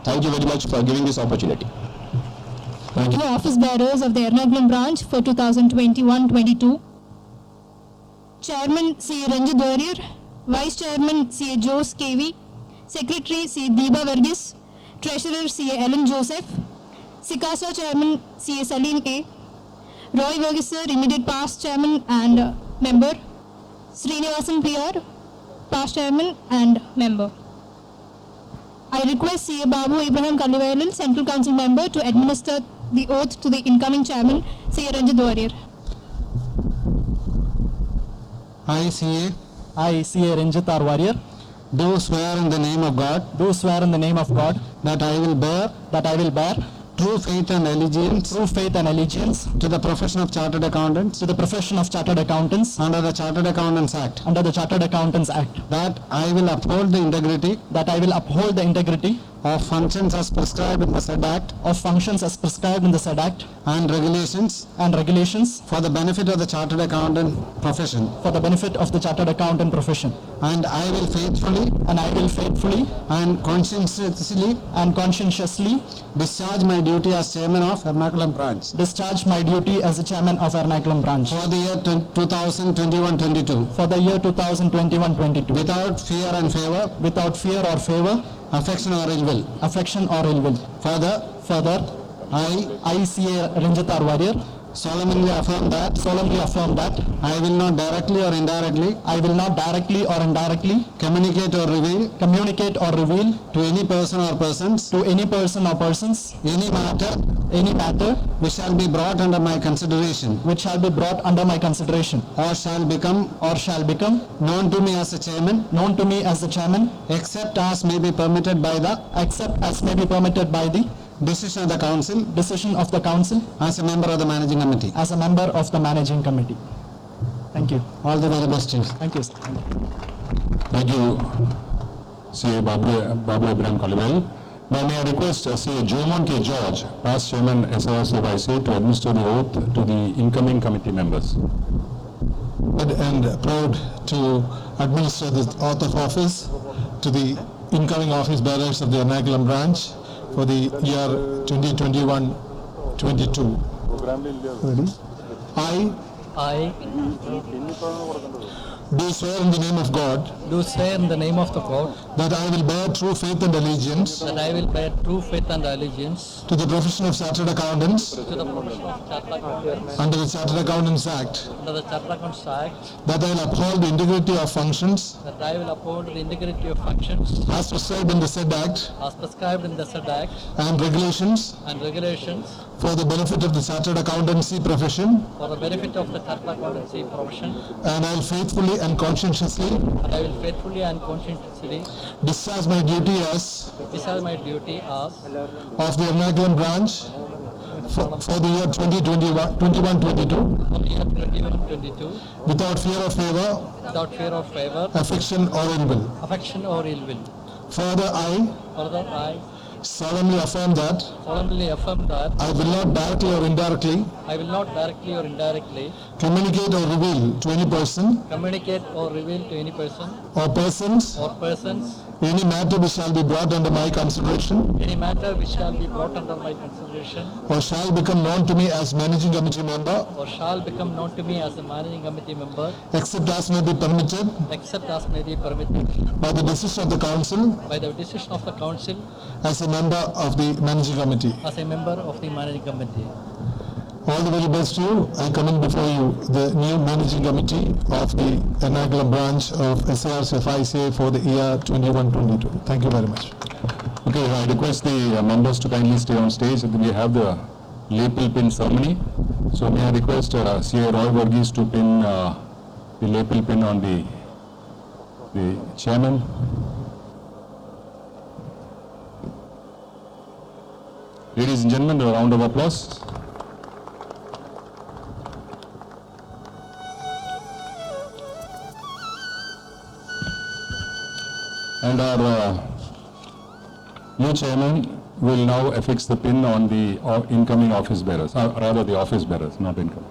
Thank you very much for giving this opportunity. The office bearers of the Ernakulam branch for 2021-22. Chairman C. Ranjit Warrior, Vice Chairman C. Jose KV, Secretary C. Deepa Verghese, Treasurer C. Ellen Joseph, Sikasa Chairman C. Salim A, Roy Verghese sir, immediate past Chairman and member, Srinivasan PR, past Chairman and member. I request C. A. Babu Ibrahim Kallivailal, Central Council member, to administer the oath to the incoming Chairman C. A. Ranjit Warrior. I, C.A., I, C.A. Ranjit R. Warrior, do swear in the name of God do swear in the name of God that I will bear true faith and allegiance to to the profession of Chartered Accountants the profession of Chartered Accountants under the Chartered Accountants Act, under the Chartered Accountants Act, that I will uphold the integrity that I will uphold the integrity of functions as prescribed in the said Act of functions as prescribed in the said Act and regulations and regulations for the benefit of the Chartered Accountant profession, for the benefit of the Chartered Accountant profession, and I will faithfully and conscientiously discharge my duty as Chairman of Ernakulam Branch discharge my duty as the Chairman of Ernakulam branch for the year 2021-22 for the year 2021-22 without fear or favor, affection or ill will. affection or ill will. Further, I, C.A. Ranjit R. Warrior, solemnly affirm that I will not directly or indirectly communicate or reveal to any person or persons any matter which shall be brought under my consideration which shall be brought under my consideration or shall become known to me as a chairman, except as may be permitted by the decision of the council as a member of the managing committee. Thank you. All the very best to you. Thank you, sir. Thank you, C.A. Babu Ibrahim Kallivailal. Now may I request C.A. Jomon K. George, past Chairman SRCFIC, to administer the oath to the incoming committee members. And proud to administer the oath of office to the incoming office bearers of the Ernakulam branch for the year 2021-22. I Do swear in the name of God do swear in the name of the God that I will bear true faith and allegiance that I will bear true faith and allegiance to the profession of Chartered Accountants to the profession of Chartered Accountants under the Chartered Accountants Act, under the Chartered Accountants Act, that I will uphold the integrity of functions that I will uphold the integrity of functions as prescribed in the said Act as prescribed in the said Act and regulations and regulations for the benefit of the Chartered Accountancy profession, for the benefit of the Chartered Accountancy profession, and I will faithfully and conscientiously and I will faithfully and conscientiously discharge my duty as discharge my duty as of the Ernakulam branch for the year 2021-22 for the year 2021-22 without fear or favor, without fear or favor, affection or ill will. affection or ill will. Further, I Further, I solemnly affirm that solemnly affirm that I will not directly or indirectly I will not directly or indirectly communicate or reveal to any person communicate or reveal to any person or persons or persons any matter which shall be brought under my consideration any matter which shall be brought under my consideration or shall become known to me as managing committee member, or shall become known to me as a managing committee member, except as may be permitted except as may be permitted by the decision of the council by the decision of the council as a member of the managing committee. as a member of the managing committee. All the very best to you. I commend before you the new managing committee of the Ernakulam branch of SRCFIC for the year 21-22. Thank you very much. Okay, I request the members to kindly stay on stage, and then we have the lapel pin ceremony. So may I request C.A. Roy Verghese to pin the lapel pin on the chairman. Ladies and gentlemen, a round of applause. And our new chairman will now affix the pin on the incoming office bearers, rather the office bearers, not incoming.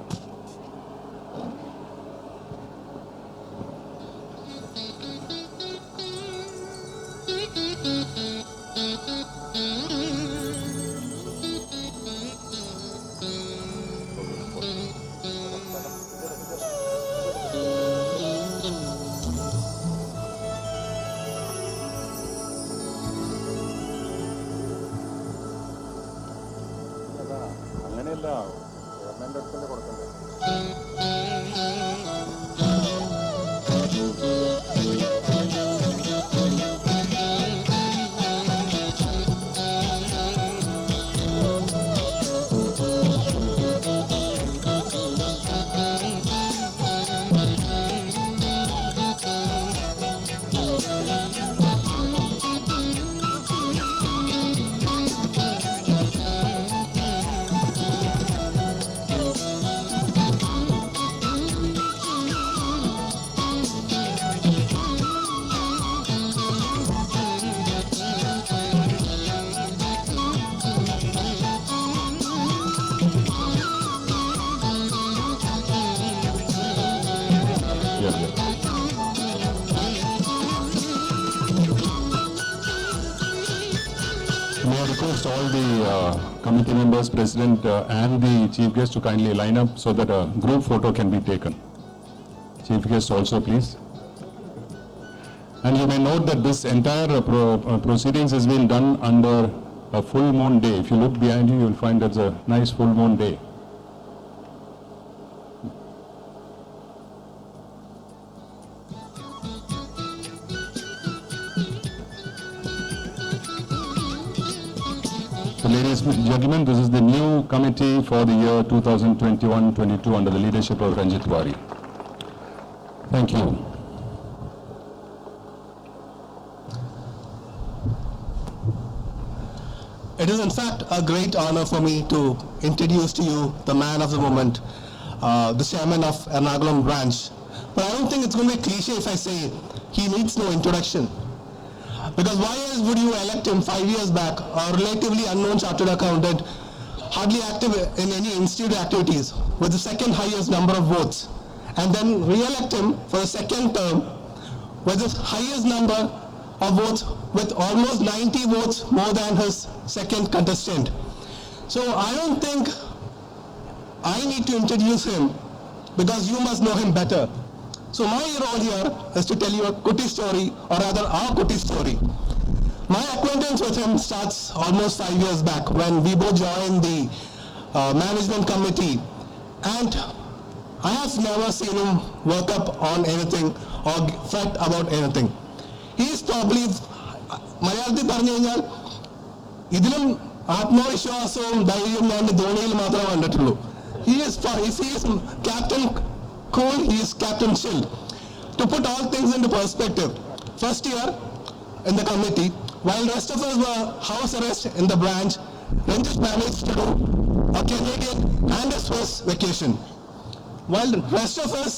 request all the committee members, president and the chief guest to kindly line up so that a group photo can be taken. Chief guest also, please. And you may note that this entire proceedings has been done under a full moon day. If you look behind you, you will find that's a nice full moon day. So ladies and gentlemen, this is the new committee for the year 2021-22 under the leadership of Ranjit Wari. Thank you. It is in fact a great honor for me to introduce to you the man of the moment, the chairman of Ernakulam branch. But I don't think it's going to be cliche if I say he needs no introduction. Because why else would you elect him 5 years back, a relatively unknown chartered accountant, hardly active in any institute activities, with the second highest number of votes, and then re-elect him for the second term with the highest number of votes, with almost 90 votes more than his second contestant. So I don't think I need to introduce him, because you must know him better. So my role here is to tell you a Kuti story, or rather our Kuti story. My acquaintance with him starts almost 5 years back when we both joined the management committee, and I have never seen him work up on anything or fret about anything. He is probably, മലയാളത്തിൽ പറഞ്ഞു കഴിഞ്ഞാൽ ഇതിലും ആത്മവിശ്വാസവും ധൈര്യവും ഞാൻ ധോണിയിൽ മാത്രമേ കണ്ടിട്ടുള്ളൂ. If he is captain cool, he is captain chill. To put all things into perspective, first year in the committee, while rest of us were house arrest in the branch, Ranjit managed to do a Canadian and a Swiss vacation. While the rest of us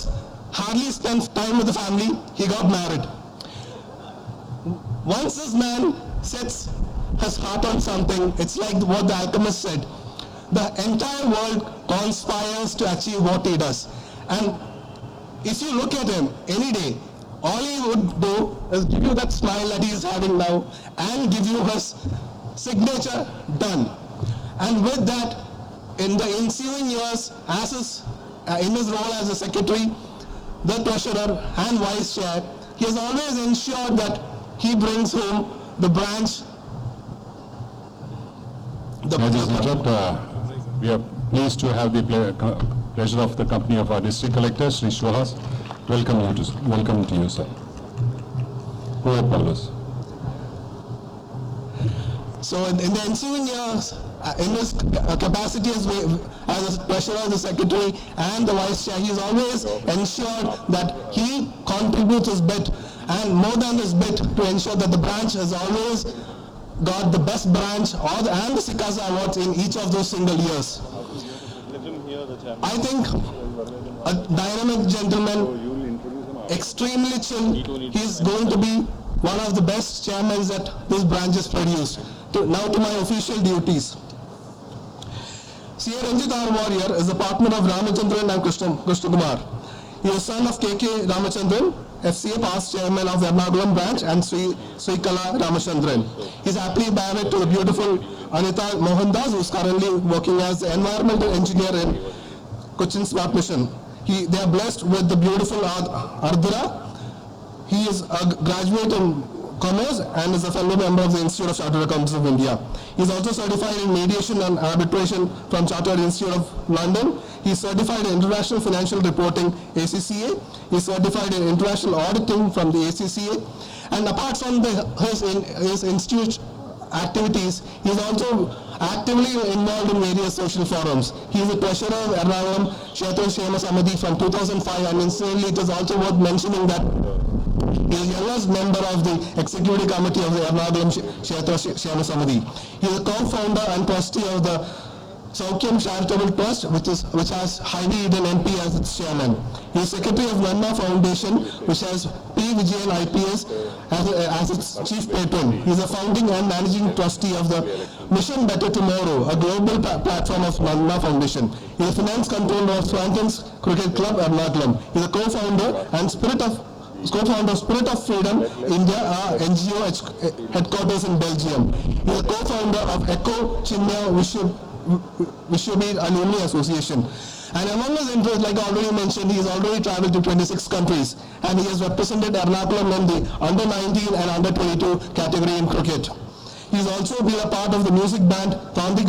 hardly spent time with the family, he got married. Once this man sets his heart on something, it's like what the alchemist said. The entire world conspires to achieve what he does. And if you look at him any day, all he would do is give you that smile that he is having now and give you his signature done. And with that, in the ensuing years, in his role as a secretary, the treasurer and vice chair, he has always ensured that he brings home the branch. We are pleased to have the pleasure of the company of our district collector, Sri Shwahas. Welcome to you, sir. Go ahead, Paulus. So in the ensuing years, in his capacity as a treasurer, the secretary, and the vice chair, he has always ensured that he contributes his bit, and more than his bit, to ensure that the branch has always got the best branch and the Sikasa awards in each of those single years. I think a dynamic gentleman, extremely chill. He is going to be one of the best chairmen that this branch has produced. Now to my official duties. C.A. Ranjit R. Warrior is a partner of Ramachandran and Krishna Kumar. He is son of K.K. Ramachandran, FCA past chairman of the Ernakulam branch, and Sri Kala Ramachandran. He is happily married to the beautiful Anita Mohandas, who is currently working as the environmental engineer in Cochin Smart Mission. They are blessed with the beautiful Ardhira. He is a graduate in Commerce and is a fellow member of the Institute of Chartered Accountants of India. He is also certified in mediation and arbitration from Chartered Institute of London. He is certified in International Financial Reporting, ACCA. He is certified in International Auditing from the ACCA. And apart from his institute activities, he is also actively involved in various social forums. He is the treasurer of Ernakulam Kshetra Kshema Samiti from 2005, and incidentally it is also worth mentioning that he is the youngest member of the executive committee of the Ernakulam Kshetra Kshema Samiti. He is a co-founder and trustee of the Saukyam Charitable Trust, which has Heidi Eden MP as its chairman. He is secretary of Nanna Foundation, which has P. Vijayan IPS as its chief patron. He is a founding and managing trustee of the Mission Better Tomorrow, a global platform of Nanna Foundation. He is a finance controller of Franklin's Cricket Club, Ernakulam. He is a co-founder and spirit of co-founder of Spirit of Freedom India, NGO headquarters in Belgium. He is a co-founder of Echo Chinmaya Vishwabir Alumni Association. And among his interests, like I already mentioned, he has already traveled to 26 countries and he has represented Ernakulam in the under 19 and under 22 category in cricket. He's also been a part of the music band Tandrik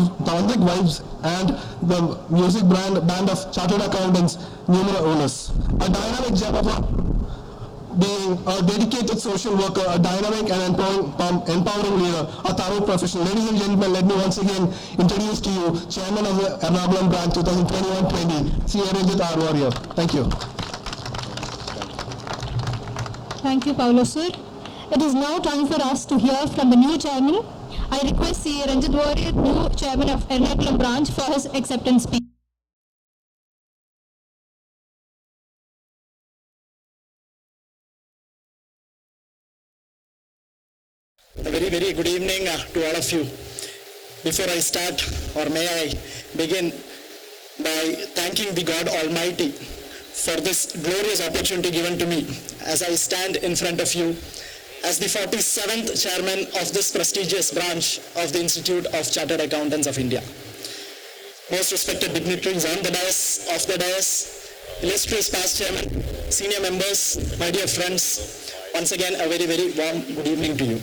Vibes and the music band of Chartered Accountants Numero Unos. A dynamic Jabba, being a dedicated social worker, a dynamic and empowering leader, a thorough professional. Ladies and gentlemen, let me once again introduce to you Chairman of the Ernakulam Branch 2021-20, C. Ranjit R. Warrior. Thank you. Thank you, Paulo sir. It is now time for us to hear from the new chairman. I request C. Ranjit Warrior, new chairman of Ernakulam Branch, for his acceptance speech. A very, very good evening to all of you. Before I start, or may I begin by thanking the God Almighty for this glorious opportunity given to me as I stand in front of you as the 47th chairman of this prestigious branch of the Institute of Chartered Accountants of India. Most respected dignitaries on the dais, off the dais, illustrious past chairman, senior members, my dear friends, once again a very, very warm good evening to you.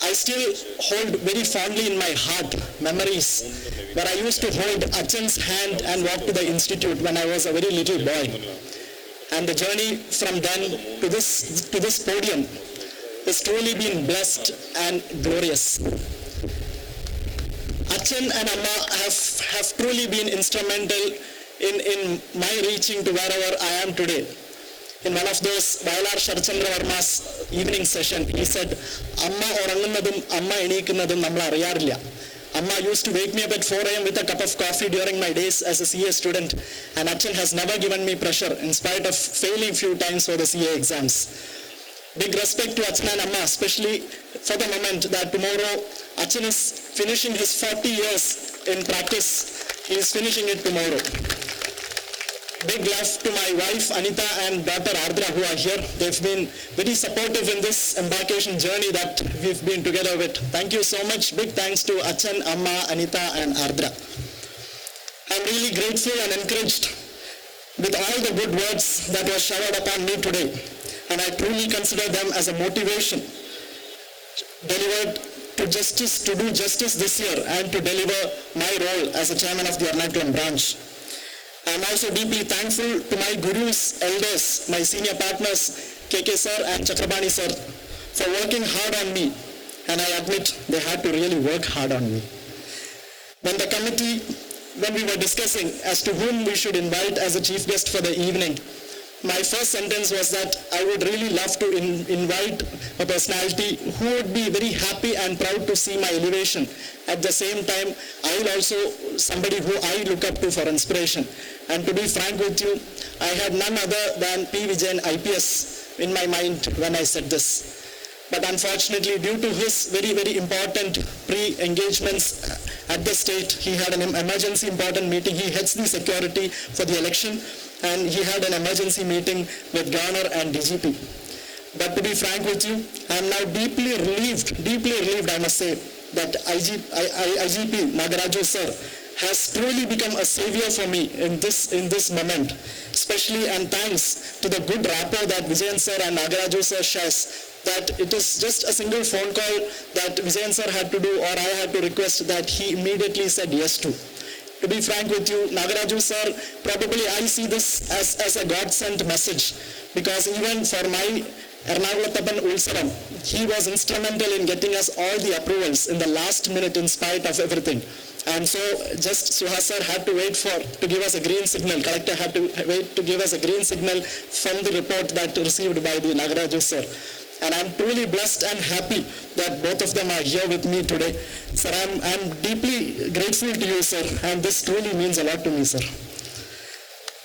I still hold very fondly in my heart memories where I used to hold Achan's hand and walk to the institute when I was a very little boy. And the journey from then to this podium has truly been blessed and glorious. Achan and Amma have truly been instrumental in my reaching to wherever I am today. In one of those Vayalar Sharachandra Varma's evening session, he said, Amma orannadum, Amma eneekkunnadum nammal ariyarilla. Amma used to wake me up at 4 a.m. with a cup of coffee during my days as a CA student, and Achan has never given me pressure in spite of failing few times for the CA exams. Big respect to Achan and Amma, especially for the moment that tomorrow Achan is finishing his 40 years in practice. He is finishing it tomorrow. Big love to my wife Anita and daughter Ardra who are here. They've been very supportive in this embarkation journey that we've been together with. Thank you so much. Big thanks to Achan, Amma, Anita and Ardra. I'm really grateful and encouraged with all the good words that were showered upon me today. And I truly consider them as a motivation delivered to do justice this year and to deliver my role as a chairman of the Ernakulam branch. I am also deeply thankful to my gurus, elders, my senior partners, KK sir and Chakrabani sir, for working hard on me. And I admit they had to really work hard on me. When we were discussing as to whom we should invite as a chief guest for the evening, my first sentence was that I would really love to invite a personality who would be very happy and proud to see my elevation. At the same time, I will also somebody who I look up to for inspiration. And to be frank with you, I had none other than P. Vijayan IPS in my mind when I said this. But unfortunately, due to his very, very important pre-engagements at the state, he had an emergency important meeting. He heads the security for the election, and he had an emergency meeting with Governor and DGP. But to be frank with you, I am now deeply relieved, I must say, that IGP Nagaraju sir has truly become a savior for me in this moment, especially and thanks to the good rapport that Vijayan sir and Nagaraju sir shares, that it is just a single phone call that Vijayan sir had to do or I had to request that he immediately said yes to. To be frank with you, Nagaraju sir, probably I see this as a God-sent message, because even for my Ernakulam Ulsaram, he was instrumental in getting us all the approvals in the last minute in spite of everything. And so just Suhas sir had to wait to give us a green signal, collector had to wait to give us a green signal from the report that received by the Nagaraju sir. And I'm truly blessed and happy that both of them are here with me today. Sir, I'm deeply grateful to you, sir, and this truly means a lot to me, sir.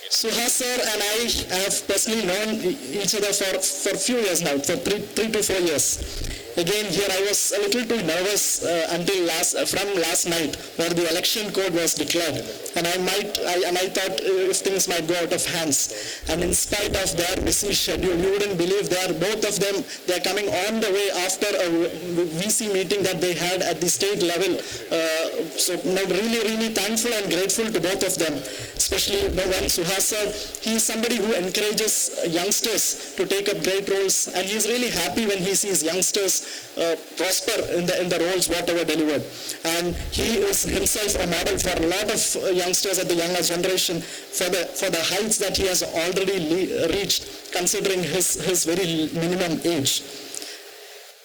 Suhas sir and I have personally known each other for a few years now, for three to 4 years. Again, here I was a little too nervous from last night, where the election code was declared. and I thought if things might go out of hands. And in spite of their busy schedule, you wouldn't believe both of them, they're coming on the way after a VC meeting that they had at the state level. So really thankful and grateful to both of them, especially one Suhas sir. He is somebody who encourages youngsters to take up great roles, and he's really happy when he sees youngsters prosper in the roles whatever delivered. And he is himself a model for a lot of youngsters at the younger generation for the heights that he has already reached, considering his very minimum age.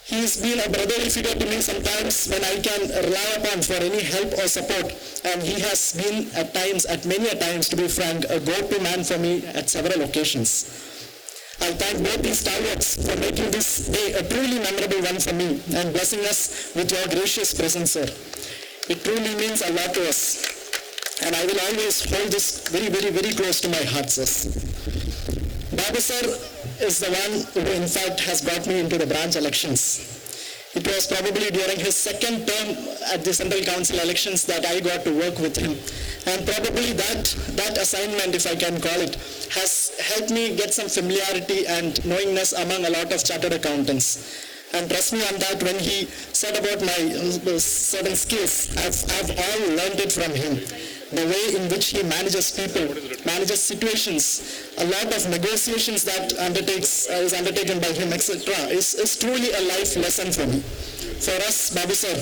He's been a brotherly figure to me sometimes when I can rely upon for any help or support, and he has been at many times, to be frank, a go-to man for me at several occasions. I thank both these stalwarts for making this day a truly memorable one for me and blessing us with your gracious presence, sir. It truly means a lot to us, and I will always hold this very close to my heart, sir. Babu sir is the one who in fact has got me into the branch elections. It was probably during his second term at the Central Council elections that I got to work with him. And probably that assignment, if I can call it, has helped me get some familiarity and knowingness among a lot of chartered accountants. And trust me on that, when he said about my certain skills, I've all learned it from him. The way in which he manages people, manages situations, a lot of negotiations that is undertaken by him, etc., is truly a life lesson for me. For us, Babu sir,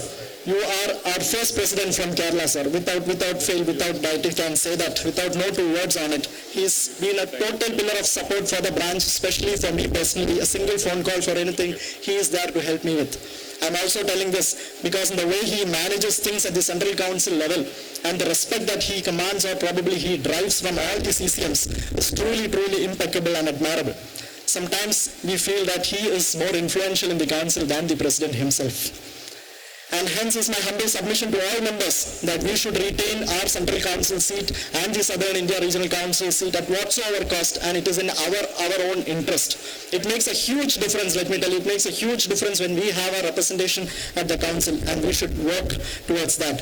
you are our first president from Kerala, sir. Without fail, without doubt, I can say that, without no two words on it. He's been a total pillar of support for the branch, especially for me personally. A single phone call for anything, he is there to help me with. I'm also telling this because in the way he manages things at the Central Council level and the respect that he commands or probably he drives from all the CCMs is truly impeccable and admirable. Sometimes we feel that he is more influential in the council than the president himself. And hence is my humble submission to all members that we should retain our Central Council seat and the Southern India Regional Council seat at whatsoever cost, and it is in our own interest. It makes a huge difference, let me tell you, it makes a huge difference when we have our representation at the council, and we should work towards that.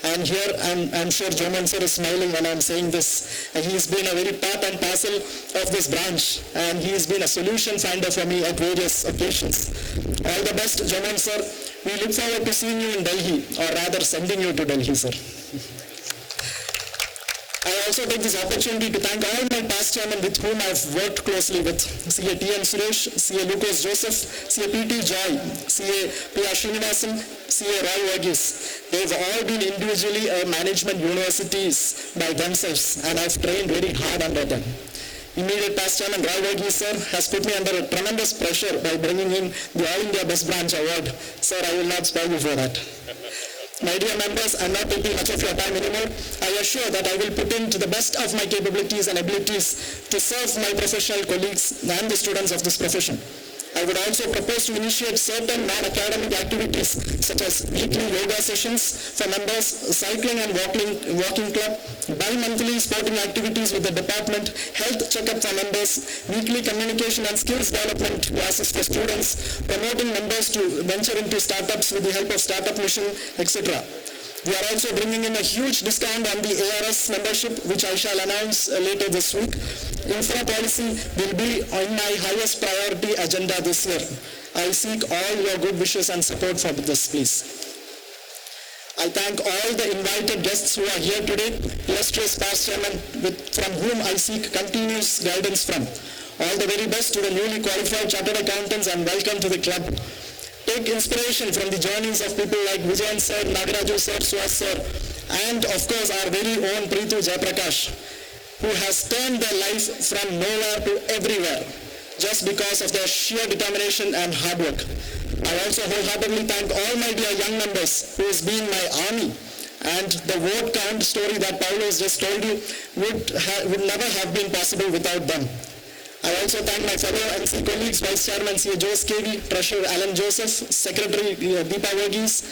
And here, I'm sure Joman sir is smiling when I'm saying this. And he's been a very part and parcel of this branch, and he's been a solution finder for me at various occasions. All the best, Joman sir. We look forward to seeing you in Delhi, or rather sending you to Delhi, sir. I also take this opportunity to thank all my past chairmen with whom I've worked closely with. CA T.M. Suresh, CA Lucas Joseph, CA P.T. Joy, CA P.R. Srinivasan, CA Roy Verghese. They've all been individually management universities by themselves, and I've trained very hard under them. Immediate past chairman Roy Verghese sir has put me under a tremendous pressure by bringing in the All India Best Branch Award. Sir, I will not spoil you for that. My dear members, I'm not taking much of your time anymore. I assure that I will put in to the best of my capabilities and abilities to serve my professional colleagues and the students of this profession. I would also propose to initiate certain non-academic activities such as weekly yoga sessions for members, cycling and walking club, bi-monthly sporting activities with the department, health checkup for members, weekly communication and skills development classes for students, promoting members to venture into startups with the help of Startup Mission, etc. We are also bringing in a huge discount on the ARS membership, which I shall announce later this week. Infra policy will be on my highest priority agenda this year. I seek all your good wishes and support for this, please. I thank all the invited guests who are here today, illustrious past chairman from whom I seek continuous guidance from. All the very best to the newly qualified chartered accountants and welcome to the club. Take inspiration from the journeys of people like Vijayan sir, Nagaraju sir, Suhas sir, and of course our very own Preetu Jayaprakash, who has turned their life from nowhere to everywhere just because of their sheer determination and hard work. I also wholeheartedly thank all my dear young members who has been my army, and the vote count story that Paulo has just told you would never have been possible without them. I also thank my fellow MC colleagues, Vice Chairman C.A. Jose KV, Treasurer Alan Joseph, Secretary Deepa Verghese,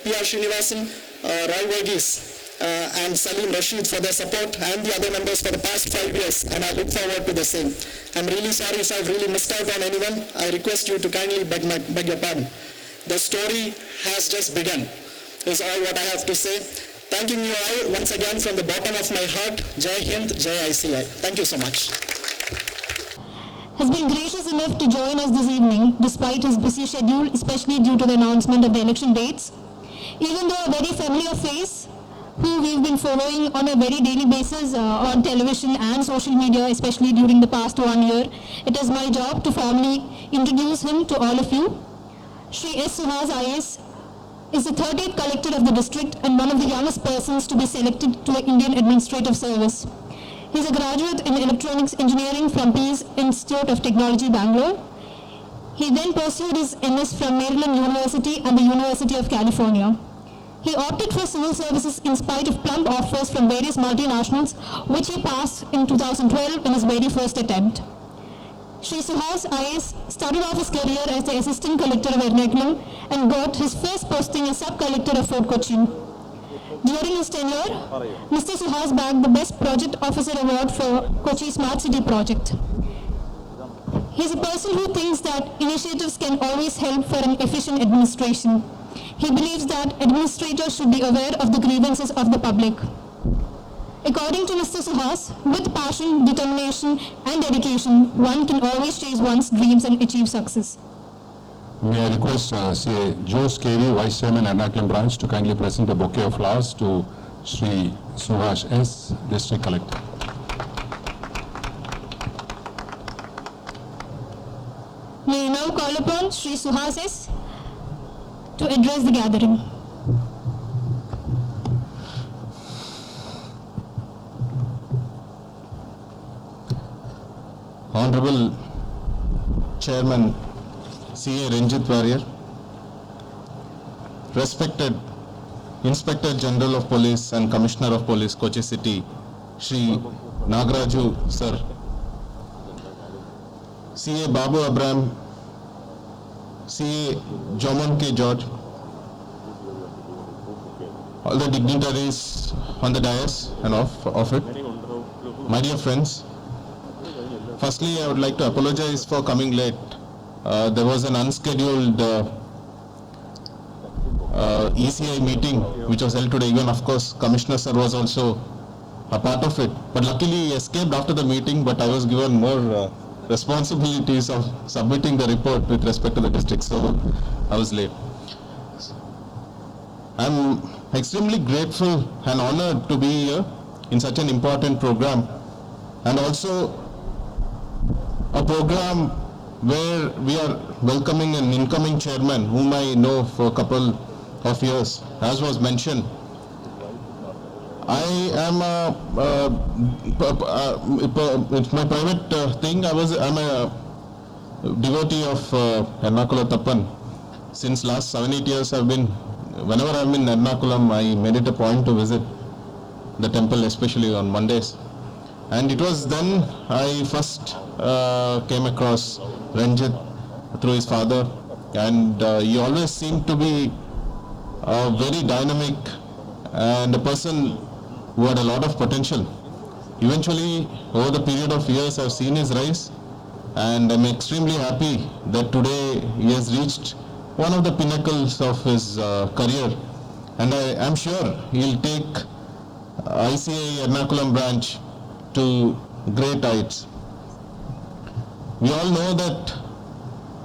P.R. Srinivasan, Roy Verghese, and Salim Rashid for their support, and the other members for the past 5 years, and I look forward to the same. I'm really sorry if I've really missed out on anyone. I request you to kindly beg your pardon. The story has just begun, is all what I have to say. Thanking you all once again from the bottom of my heart. Jai Hind, Jai ICI. Thank you so much. Has been gracious enough to join us this evening despite his busy schedule, especially due to the announcement of the election dates. Even though a very familiar face who we've been following on a very daily basis on television and social media, especially during the past 1 year, it is my job to formally introduce him to all of you. Shri S. Suhas IAS is the 30th collector of the district and one of the youngest persons to be selected to the Indian Administrative Service. He is a graduate in electronics engineering from Peace Institute of Technology, Bangalore. He then pursued his MS from Maryland University and the University of California. He opted for civil services in spite of plump offers from various multinationals, which he passed in 2012 in his very first attempt. Shri Suhas IAS started off his career as the Assistant Collector of Ernakulam and got his first posting as Sub-Collector of Fort Cochin. During his tenure, Mr. Suhas bagged the Best Project Officer Award for Kochi Smart City Project. He is a person who thinks that initiatives can always help for an efficient administration. He believes that administrators should be aware of the grievances of the public. According to Mr. Suhas, with passion, determination and dedication, one can always chase one's dreams and achieve success. May I request CA Jose KV, Vice Chairman, Ernakulam Branch, to kindly present a bouquet of flowers to Shri Suhas S, District Collector. May I now call upon Shri Suhas S to address the gathering. Honorable Chairman C.A. Ranjit Warrior, respected Inspector General of Police and Commissioner of Police, Kochi City, Shri Nagaraju Sir, C.A. Babu Abraham, C.A. Jomon K. George, all the dignitaries on the dais and off it, my dear friends. Firstly, I would like to apologize for coming late. There was an unscheduled ECI meeting which was held today. Even, of course, Commissioner Sir was also a part of it. But luckily, he escaped after the meeting, but I was given more responsibilities of submitting the report with respect to the district, so I was late. I'm extremely grateful and honored to be here in such an important program, and also a program where we are welcoming an incoming chairman whom I know for a couple of years. As was mentioned, I am it's my private thing. I'm a devotee of Ernakulam Thappan. Since last 7-8 years, whenever I'm in Ernakulam, I made it a point to visit the temple, especially on Mondays. And it was then I first came across Ranjit through his father, and he always seemed to be very dynamic and a person who had a lot of potential. Eventually, over the period of years, I've seen his rise, and I'm extremely happy that today he has reached one of the pinnacles of his career, and I am sure he'll take ICI Ernakulam branch to great heights. We all know that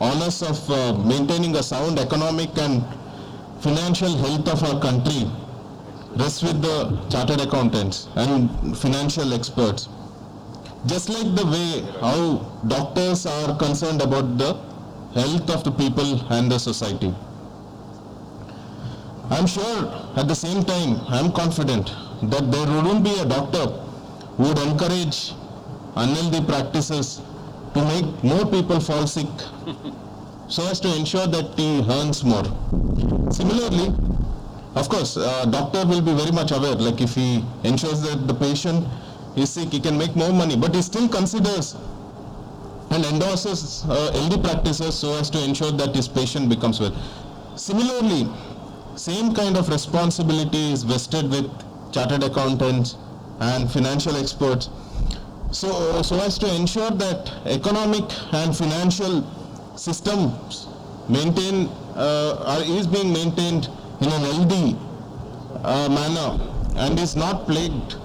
honors of maintaining a sound economic and financial health of our country rests with the chartered accountants and financial experts. Just like the way how doctors are concerned about the health of the people and the society. I'm sure at the same time, I'm confident that there wouldn't be a doctor who would encourage unhealthy practices to make more people fall sick so as to ensure that he earns more. Similarly, of course, a doctor will be very much aware, like if he ensures that the patient is sick, he can make more money, but he still considers and endorses healthy practices so as to ensure that his patient becomes well. Similarly, same kind of responsibility is vested with chartered accountants and financial experts, so as to ensure that economic and financial systems is being maintained in an healthy manner and is not plagued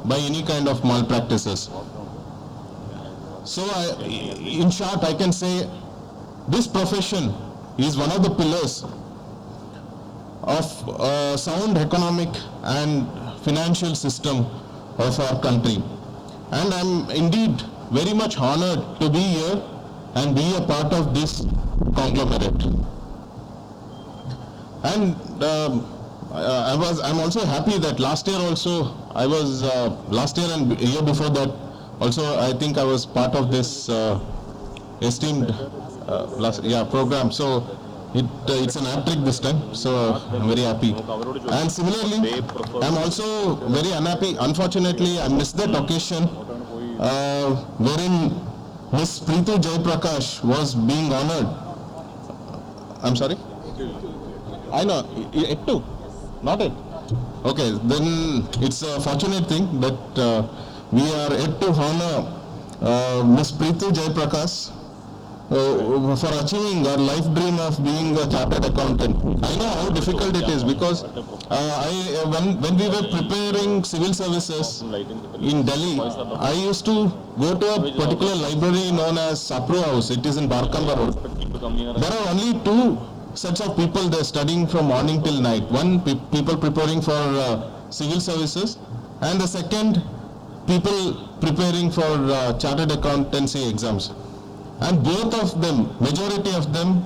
by any kind of malpractices. So in short, I can say this profession is one of the pillars of sound economic and financial system of our country. And I'm indeed very much honored to be here and be a part of this conglomerate. And I'm also happy that last year also I was last year and year before that also I think I was part of this esteemed program. So it's an hat-trick this time, so I'm very happy. And similarly, I'm also very unhappy. Unfortunately, I missed that occasion wherein Miss Preetu Jaiprakash was being honored. I'm sorry? I know, it too, not it. Okay, then it's a fortunate thing that we are yet to honor Miss Preetu Jaiprakash for achieving our life dream of being a chartered accountant. I know how difficult it is because when we were preparing civil services in Delhi, I used to go to a particular library known as Sapro House. It is in Barkamba Road. There are only two sets of people there studying from morning till night. One, people preparing for civil services, and the second, people preparing for chartered accountancy exams. And both of them, majority of them,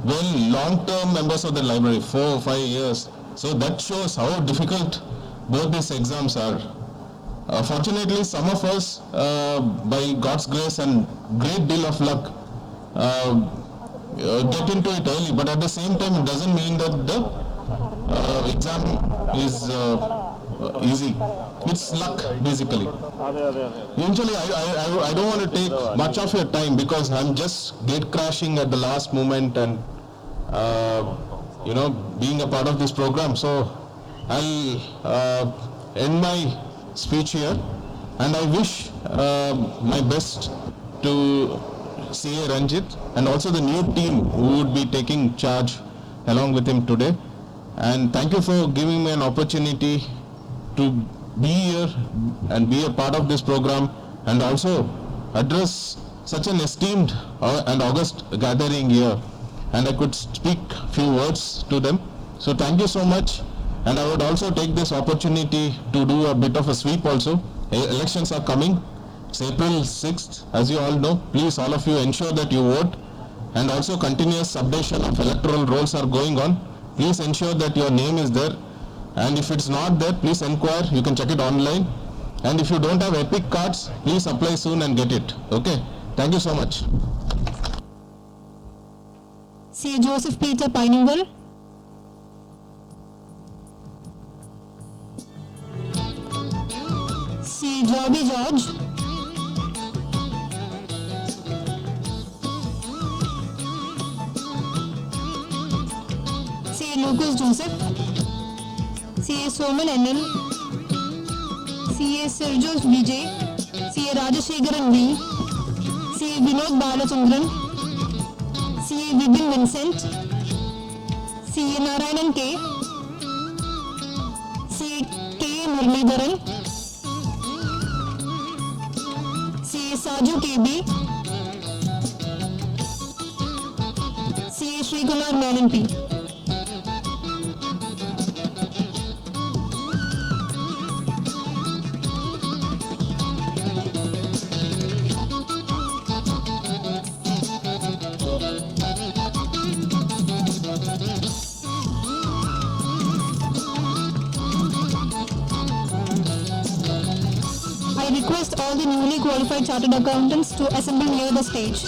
were long-term members of the library, 4 or 5 years. So that shows how difficult both these exams are. Fortunately, some of us, by God's grace and great deal of luck, get into it early. But at the same time, it doesn't mean that the exam is easy. It's luck, basically. Usually, I don't want to take much of your time because I'm just gate crashing at the last moment and being a part of this program. So I'll end my speech here, and I wish my best to CA Ranjit and also the new team who would be taking charge along with him today. And thank you for giving me an opportunity to be here and be a part of this program and also address such an esteemed and august gathering here, and I could speak few words to them. So thank you so much, and I would also take this opportunity to do a bit of a sweep also. Elections are coming. It's April 6th, as you all know. Please, all of you, ensure that you vote, and also continuous updation of electoral rolls are going on. Please ensure that your name is there. And if it's not there, please inquire. You can check it online. And if you don't have EPIC cards, please apply soon and get it. Okay. Thank you so much. CA Joseph Peter Piningal. CA Joby George. CA Lucas Joseph. CA Soman NL, CA Sergio Vijay, CA Rajashekaran V, CA Vinod Balachandran, CA Vibin Vincent, CA Narayanan K, CA K Muralidharan, CA Saju KB, CA Srikumar Menon P. I request all the newly qualified chartered accountants to assemble near the stage.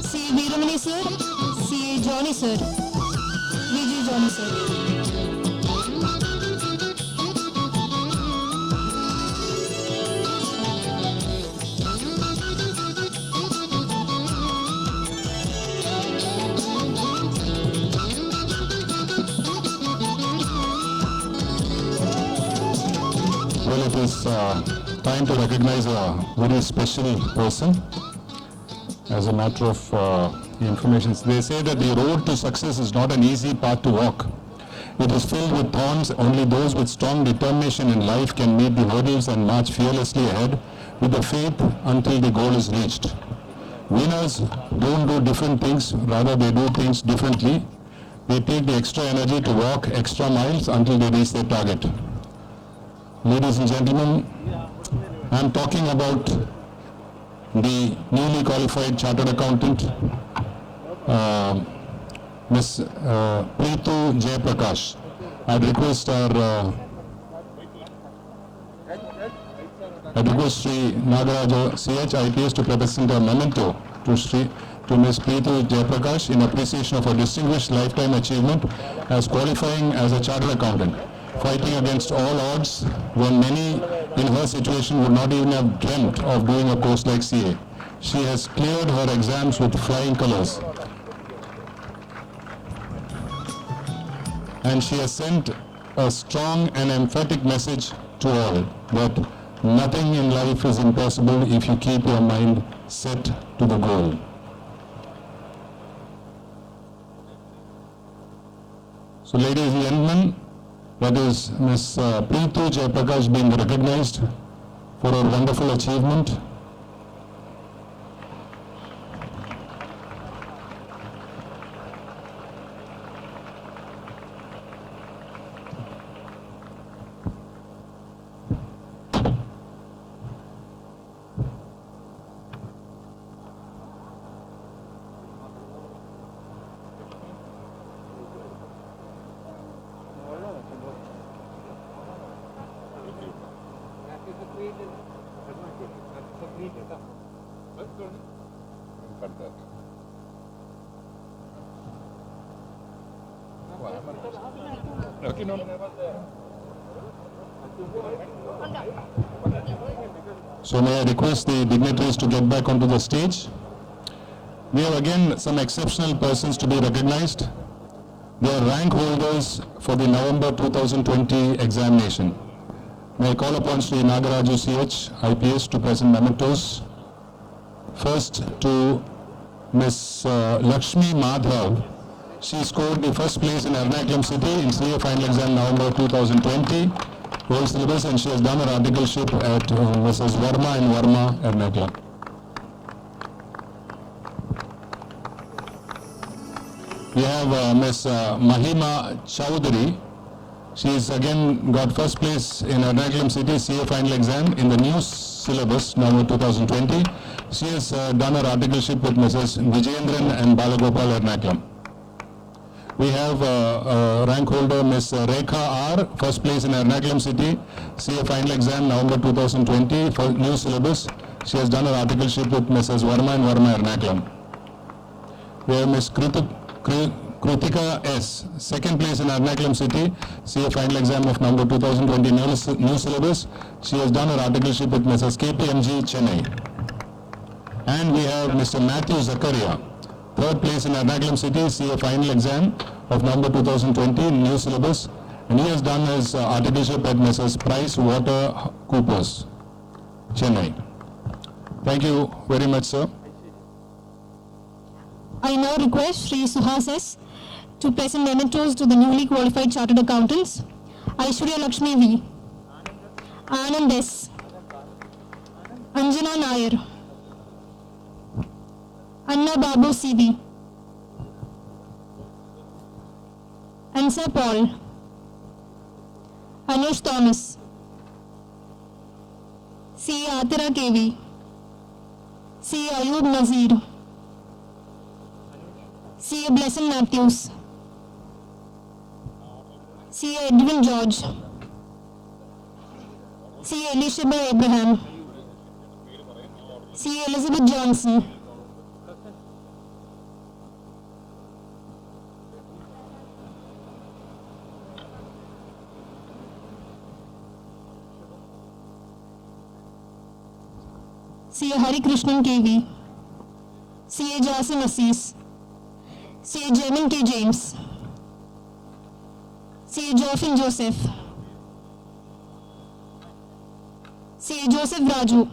CA Veeramani sir, CA Johnny sir, VG Johnny sir. it is time to recognize a very special person. As a matter of information, they say that the road to success is not an easy path to walk. It is filled with thorns. Only those with strong determination in life can meet the hurdles and march fearlessly ahead with the faith until the goal is reached. Winners don't do different things, rather they do things differently. They take the extra energy to walk extra miles until they reach their target. Ladies and gentlemen, I am talking about the newly qualified chartered accountant, Ms. Preetu Jayaprakash. I request Sri Nagaraja CH IPS to present a memento to Ms. Preetu Jayaprakash in appreciation of her distinguished lifetime achievement as qualifying as a chartered accountant, fighting against all odds when many in her situation would not even have dreamt of doing a course like CA. She has cleared her exams with flying colors. And she has sent a strong and emphatic message to all that nothing in life is impossible if you keep your mind set to the goal. So ladies and gentlemen, that is Ms. Preetu Jayaprakash being recognized for her wonderful achievement. So may I request the dignitaries to get back onto the stage. We have again some exceptional persons to be recognized. They are rank holders for the November 2020 examination. May I call upon Sri Nagaraju CH IPS to present mementos. First to Ms. Lakshmi Madhav. She scored the first place in Ernakulam City in CA final exam November 2020, whole syllabus, and she has done her articleship at Mrs. Verma and Verma, Ernakulam. We have Ms. Mahima Chowdhury. She's again got first place in Ernakulam City CA final exam in the new syllabus November 2020. She has done her articleship with Mrs. Vijayendran and Balagopal, Ernakulam. We have rank holder Ms. Rekha R, first place in Ernakulam City, CA final exam November 2020 for new syllabus. She has done her articleship with Mrs. Verma and Verma, Ernakulam. We have Ms. Krutika S, second place in Ernakulam City, CA final exam of November 2020 new syllabus. She has done her articleship with Mrs. KPMG, Chennai. And we have Mr. Matthew Zakaria, third place in Ernakulam City, CA final exam of November 2020 new syllabus, and he has done his articleship at Mrs. Price Water Coopers, Chennai. Thank you very much, sir. I now request Sri Suhas S to present mementos to the newly qualified chartered accountants, Aishwarya Lakshmi V, Anand S, Anjana Nair, Anna Babu CV, Ansa Paul, Anush Thomas, C. Atira KV, C. Ayub Nazir, C. Blessing Matthews, C. Edwin George, C. Elishaba Abraham, C. Elizabeth Johnson, C. Hari Krishnan KV, C. Jasim Assis, C. Jemin K. James, C. Joffin Joseph, CA Joseph Raju.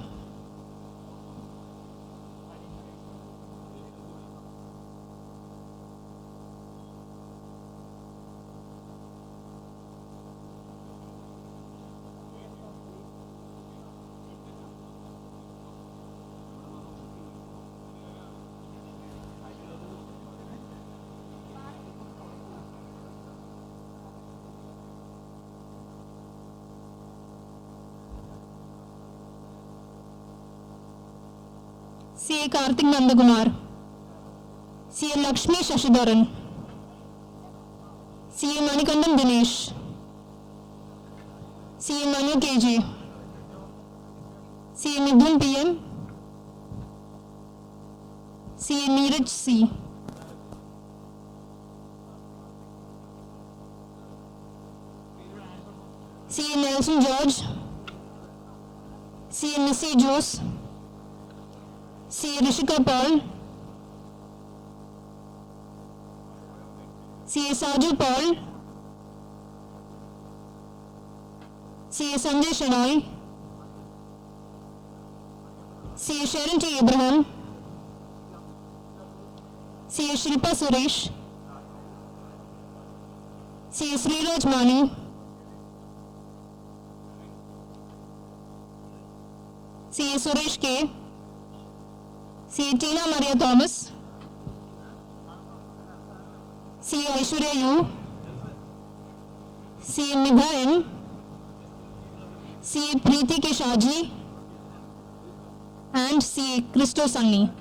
CA Karthik Nandakumar. CA Lakshmi Shashidharan. CA Manikandan Dinesh. CA Manu KG. CA Midhun PM. CA Neeraj C. CA Nelson George. CA Missy Jose. CA Rishika Paul. CA Saju Paul. CA Sanjay Shenoy. CA Sharon T. Abraham. CA Shilpa Suresh. CA Sriraj Mani. CA Suresh K. CA Tina Maria Thomas. CA Aishwarya U. CA Nidha N. CA Preeti K. Shaji. And CA Christo Sunny.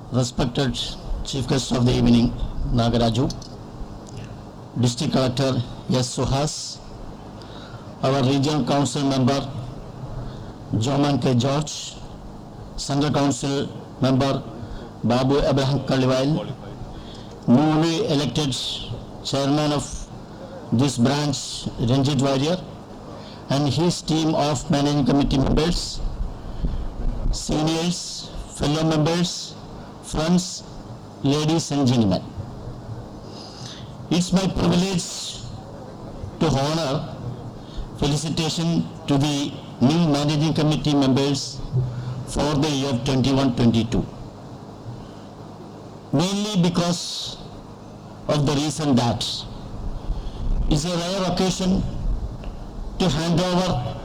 Respected Chief Guest of the evening, Nagaraju, District Collector S. Suhas, our Regional Council Member Joman K. George, Central Council Member Babu Abraham Kaliwail, newly elected Chairman of this branch Ranjit Warrior, and his team of Managing Committee members, seniors, fellow members, friends, ladies and gentlemen. It's my privilege to honor felicitation to the new Managing Committee members for the year 21-22. Mainly because of the reason that it's a rare occasion to hand over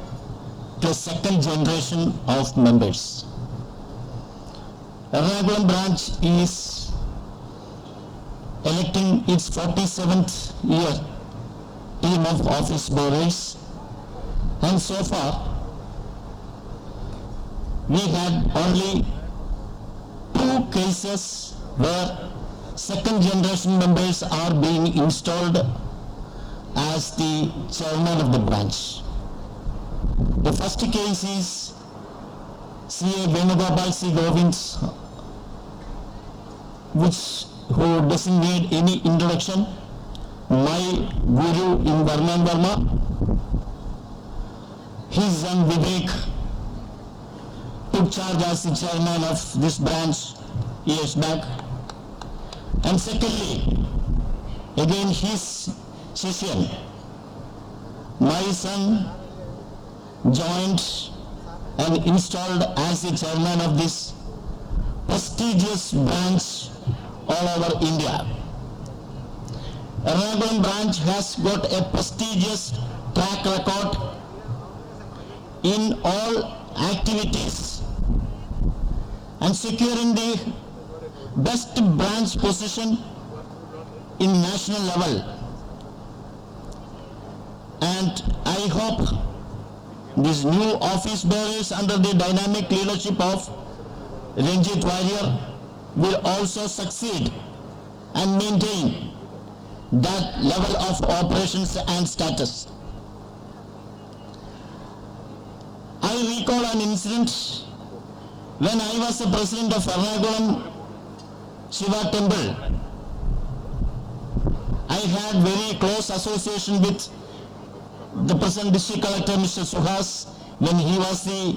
to a second generation of members. Ernakulam branch is electing its 47th year team of office bearers, and so far we had only 2 cases where second generation members are being installed as the chairman of the branch. The first case is CA Venugopal C. Govinds, who doesn't need any introduction, my guru in Varman Verma. His son Vivek took charge as the chairman of this branch years back. And secondly, again his Shishyan, my son, joined and installed as the chairman of this prestigious branch all over India. Ernakulam branch has got a prestigious track record in all activities and securing the best branch position in national level. And I hope these new office bearers under the dynamic leadership of Ranjit Warrior will also succeed and maintain that level of operations and status. I recall an incident when I was the president of Ernakulam Shiva Temple. I had very close association with the present district collector, Mr. Suhas, when he was the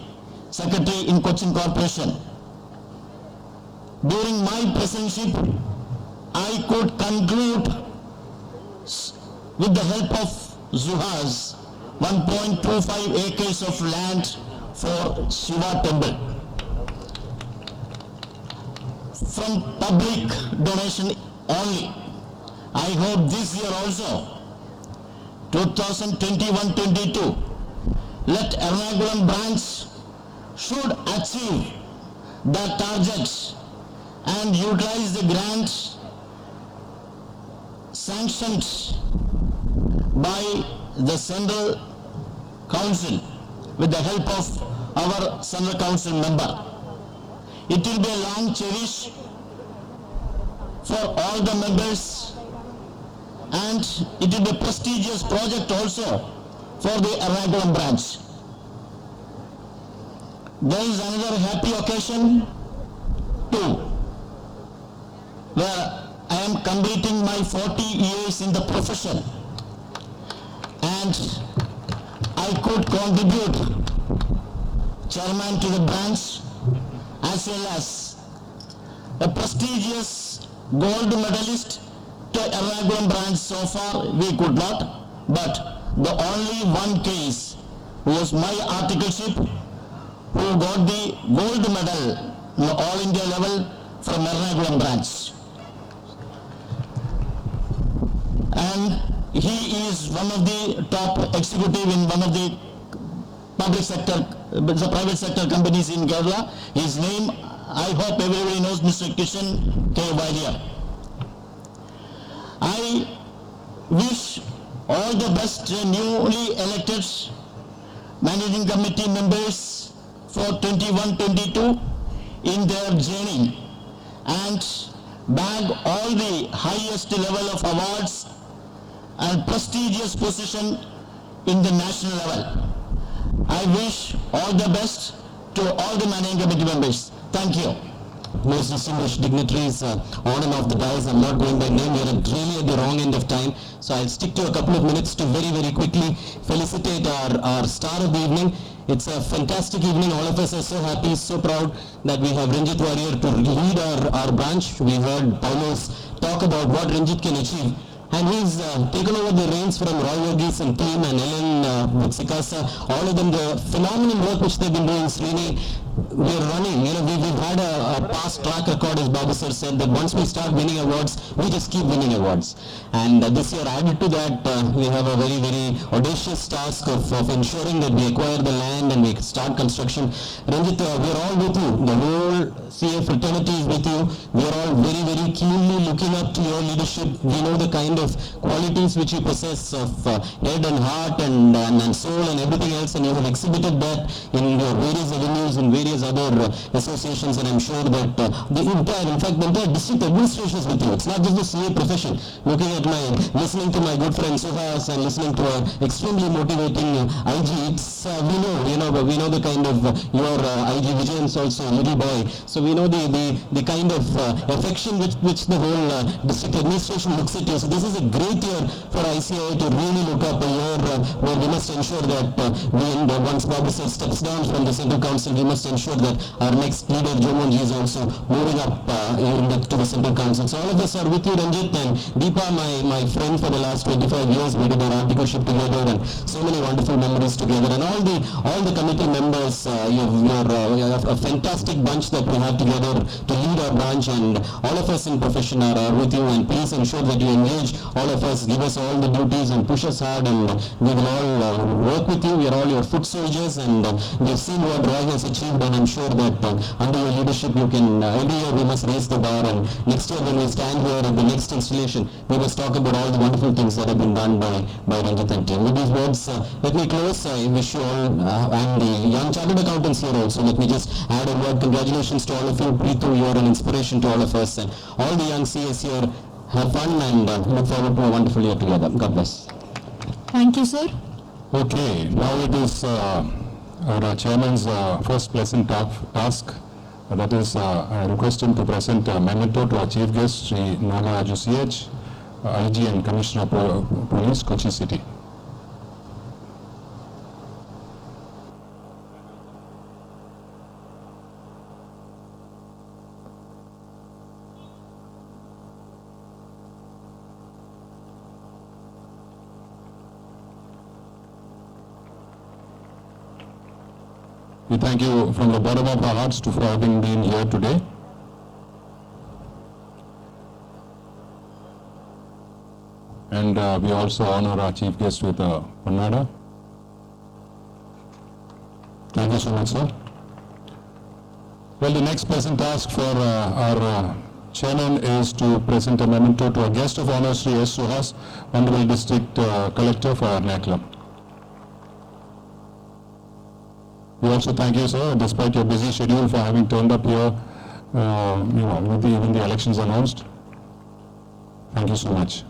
secretary in Cochin Corporation. During my presidency, I could conclude with the help of Suhas 1.25 acres of land for Shiva Temple from public donation only. I hope this year also, 2021-22, let Ernakulam branch should achieve the target and utilize the grant sanctioned by the Central Council with the help of our Central Council member. It will be a long cherish for all the members, and it will be a prestigious project also for the Ernakulam branch. There is another happy occasion too, where I am completing my 40 years in the profession, and I could contribute chairman to the branch as well as a prestigious gold medalist to Ernakulam branch. So far we could not, but the only one case was my articleship, who got the gold medal on the all India level from Ernakulam branch. And he is one of the top executive in one of the public sector, the private sector companies in Kerala. His name, I hope everybody knows, Mr. Kishan K. Vaidya. I wish all the best newly elected managing committee members for 21-22 in their journey and bag all the highest level of awards and prestigious position in the national level. I wish all the best to all the managing committee members. Thank you. Most distinguished dignitaries on and off the dais. I'm not going by name. We are really at the wrong end of time. So I'll stick to a couple of minutes to very, very quickly felicitate our star of the evening. It's a fantastic evening. All of us are so happy, so proud that we have Ranjit Warrior to lead our branch. We heard Paulos talk about what Ranjit can achieve. And he's taken over the reins from Roy Varghese and team and Ellen Sikasa, all of them, the phenomenal work which they've been doing. Srini, we're running, we've had a past track record, as Babu sir said, that once we start winning awards, we just keep winning awards. And this year, added to that, we have a very, very audacious task of ensuring that we acquire the land and we start construction. Ranjit, we're all with you. The whole CA fraternity is with you. We're all very, very keenly looking up to your leadership. We know the kind of qualities which you possess of head and heart and soul and everything else, and you have exhibited that in your various avenues and various other associations, and I'm sure that the entire district administration is with you. It's not just the CA profession. Looking at listening to my good friend Suhas and listening to an extremely motivating IG, it's, we know the kind of your IG Vijayans also, little boy. So we know the kind of affection which the whole district administration looks at you. So this is a great year for ICAI to really look up a year where we must ensure that once Babu Sir steps down from the Central Council, we must ensure that our next leader, Jomonji, is also moving up to the Central Council. So all of us are with you, Ranjit, and Deepa, my friend for the last 25 years. We did our articleship together and so many wonderful memories together. And all the committee members, you're a fantastic bunch that we have together to lead our branch, and all of us in profession are with you, and please ensure that you engage all of us, give us all the duties and push us hard, and we will all work with you. We are all your foot soldiers, and we've seen what Roy has achieved, and I'm sure that under your leadership you can, every year we must raise the bar, and next year when we stand here at the next installation, we must talk about all the wonderful things that have been done by Ranjit and team. With these words, let me close. I wish you all, and the young chartered accountants here also, let me just add a word. Congratulations to all of you. Preetu, you are an inspiration to all of us, and all the young CS here. Have fun and look forward to a wonderful year together. God bless. Thank you, sir. Okay, now it is our chairman's first pleasant task. That is, I request him to present a memento to our chief guest, Sri Nagaraju CH, IG and Commissioner of Police, Kochi City. We thank you from the bottom of our hearts for having been here today. And we also honor our chief guest with a Pannada. Thank you so much, sir. Well, the next pleasant task for our chairman is to present a memento to our guest of honor, Sri S. Suhas, Honorable District Collector for Ernakulam. We also thank you, sir, despite your busy schedule, for having turned up here, with even the elections announced. Thank you so much.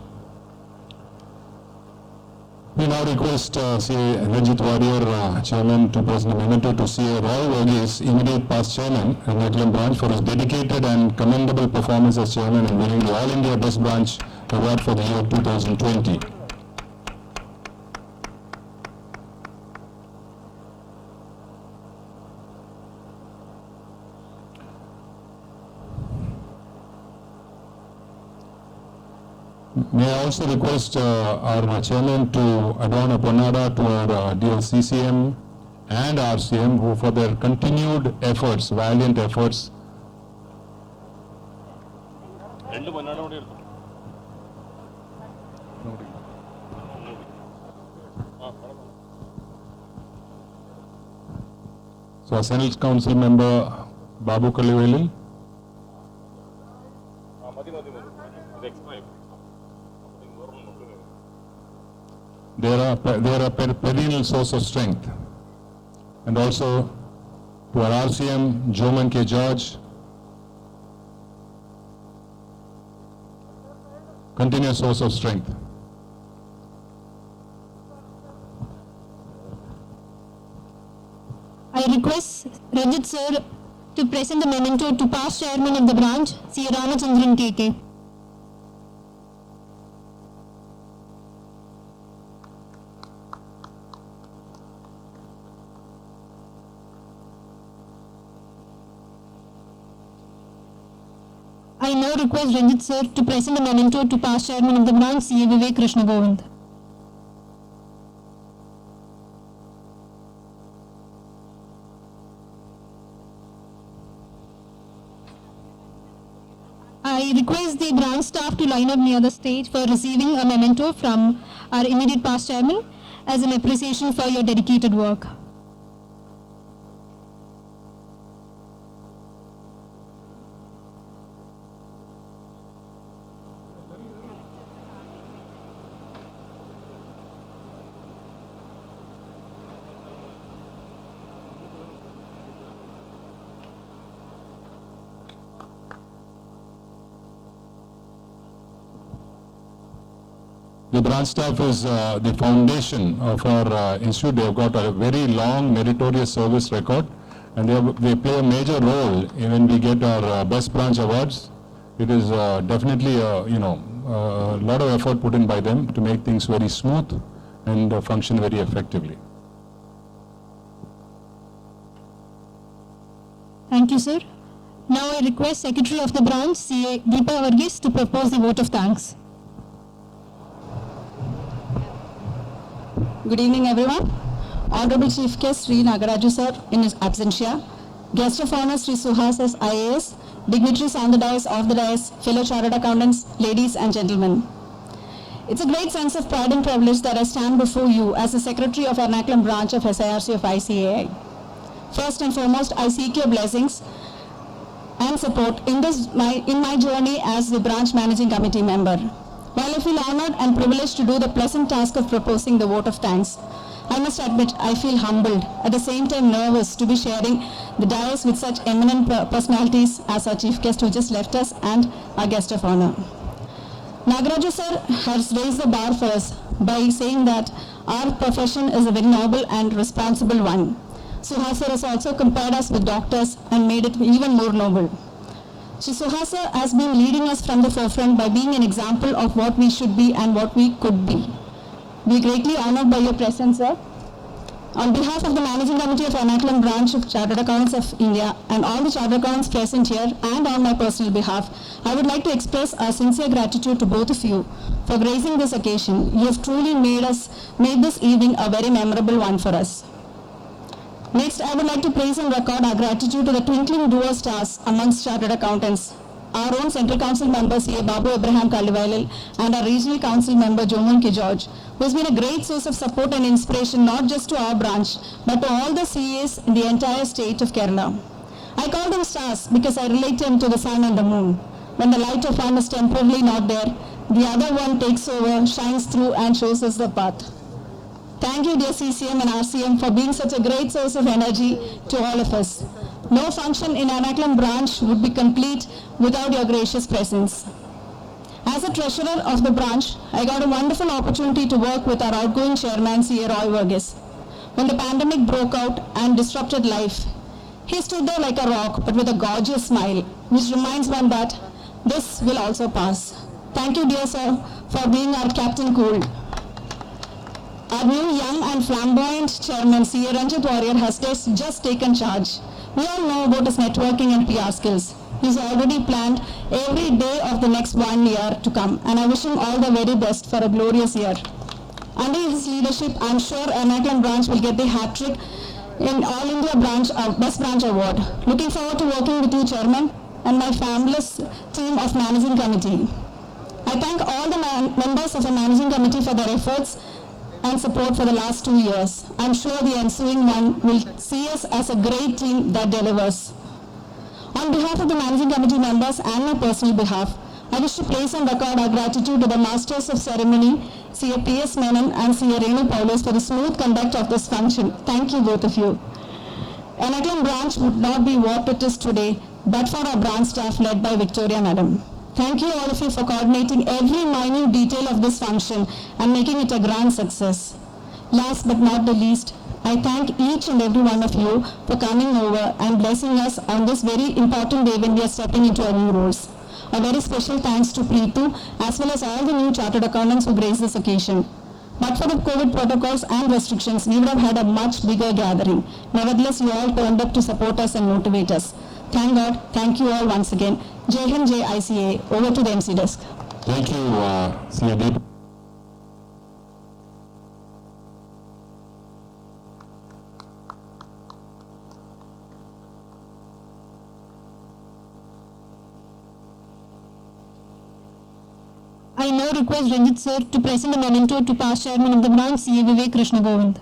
We now request C.A. Ranjit Warrior, Chairman, to present a memento to C.A. Roy Verghese, immediate past Chairman, Ernakulam Branch, for his dedicated and commendable performance as Chairman and winning the All India Best Branch Award for the year 2020. May I also request our chairman to adorn a Pannada to our dear CCM and RCM, who for their continued efforts, valiant efforts. So, our Senate Council member Babu Kaliveli. They are a perennial source of strength. And also to our RCM, Joman K. George, continuous source of strength. I request Ranjit sir to present the memento to past chairman of the branch, C. Ramachandran KK. I now request Ranjit sir to present a memento to past chairman of the branch, C.A. Vivek Krishna Govind. I request the branch staff to line up near the stage for receiving a memento from our immediate past chairman as an appreciation for your dedicated work. The branch staff is the foundation of our institute. They have got a very long meritorious service record, and they play a major role when we get our best branch awards. It is definitely a lot of effort put in by them to make things very smooth and function very effectively. Thank you, sir. Now I request Secretary of the branch, CA Deepa Varghese, to propose the vote of thanks. Good evening, everyone. Honorable Chief Guest Sri Nagaraju sir in his absentia, Guest of Honor Sri Suhas as IAS, dignitaries on the dais, off the dais, fellow chartered accountants, ladies and gentlemen. It's a great sense of pride and privilege that I stand before you as the Secretary of Ernakulam branch of SIRC of ICAI. First and foremost, I seek your blessings and support in my journey as the branch managing committee member. While I feel honored and privileged to do the pleasant task of proposing the vote of thanks, I must admit I feel humbled, at the same time nervous to be sharing the dais with such eminent personalities as our chief guest who just left us and our guest of honor. Nagaraju sir has raised the bar for us by saying that our profession is a very noble and responsible one. Suhas sir has also compared us with doctors and made it even more noble. Shri Suhas sir has been leading us from the forefront by being an example of what we should be and what we could be. We are greatly honored by your presence, sir. On behalf of the Managing Committee of Ernakulam Branch of Chartered Accountants of India and all the Chartered Accountants present here and on my personal behalf, I would like to express our sincere gratitude to both of you for gracing this occasion. You have truly made this evening a very memorable one for us. Next, I would like to praise and record our gratitude to the twinkling duo stars amongst chartered accountants, our own Central Council member C.A. Babu Abraham Kallivailil and our Regional Council member Jomun K. George, who has been a great source of support and inspiration not just to our branch, but to all the CAs in the entire state of Kerala. I call them stars because I relate them to the sun and the moon. When the light of one is temporarily not there, the other one takes over, shines through and shows us the path. Thank you, dear CCM and RCM, for being such a great source of energy to all of us. No function in Ernakulam branch would be complete without your gracious presence. As a treasurer of the branch, I got a wonderful opportunity to work with our outgoing chairman, C.A. Roy Varghese. When the pandemic broke out and disrupted life, he stood there like a rock, but with a gorgeous smile, which reminds one that this will also pass. Thank you, dear sir, for being our Captain Cool. Our new young and flamboyant chairman, C.A. Ranjit Warrior, has just taken charge. We all know about his networking and PR skills. He's already planned every day of the next 1 year to come, and I wish him all the very best for a glorious year. Under his leadership, I'm sure Ernakulam branch will get the hat-trick in All India Best Branch Award. Looking forward to working with you, Chairman, and my fabulous team of Managing Committee. I thank all the members of the Managing Committee for their efforts and support for the last 2 years. I'm sure the ensuing one will see us as a great team that delivers. On behalf of the Managing Committee members and my personal behalf, I wish to praise and record our gratitude to the Masters of Ceremony, C.A. P.S. Menon and C.A. Renu Paulus for the smooth conduct of this function. Thank you, both of you. Ernakulam branch would not be what it is today, but for our branch staff led by Victoria Madam. Thank you all of you for coordinating every minute detail of this function and making it a grand success. Last but not the least, I thank each and every one of you for coming over and blessing us on this very important day when we are stepping into our new roles. A very special thanks to Preetu as well as all the new chartered accountants who graced this occasion. But for the COVID protocols and restrictions, we would have had a much bigger gathering. Nevertheless, you all turned up to support us and motivate us. Thank God. Thank you all once again. Jai Hind, Jai ICA. Over to the MC desk. Thank you, C.A. Deep. I now request Ranjit sir to present a memento to past chairman of the branch, C.A. Vivek Krishna Govind.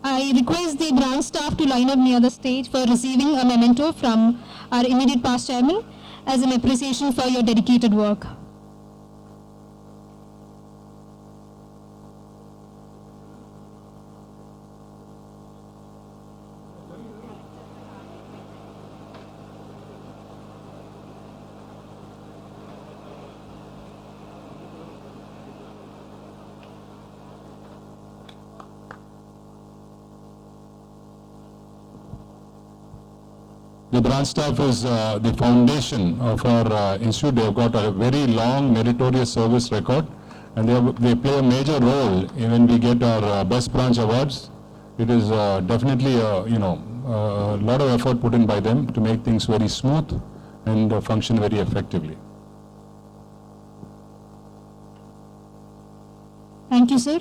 I request the branch staff to line up near the stage for receiving a memento from our immediate past chairman as an appreciation for your dedicated work. The branch staff is the foundation of our institute. They have got a very long meritorious service record, and they play a major role when we get our best branch awards. It is definitely a lot of effort put in by them to make things very smooth and function very effectively. Thank you, sir.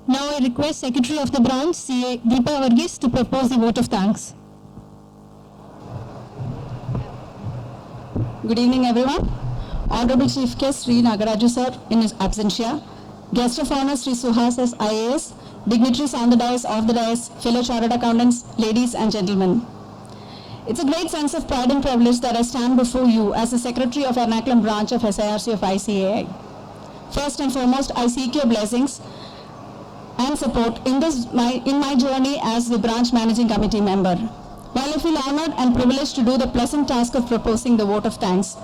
Now I request Secretary of the branch, CA Deepa Varghese, to propose the vote of thanks. Good evening, everyone. Honorable Chief Guest Sri Nagaraju sir in his absentia, Guest of Honor Sri Suhas as IAS, dignitaries on the dais, off the dais, fellow chartered accountants, ladies and gentlemen. It's a great sense of pride and privilege that I stand before you as the Secretary of Ernakulam branch of SIRC of ICAI. First and foremost, I seek your blessings and support in my journey as the branch managing committee member. While I feel honored and privileged to do the pleasant task of proposing the vote of thanks,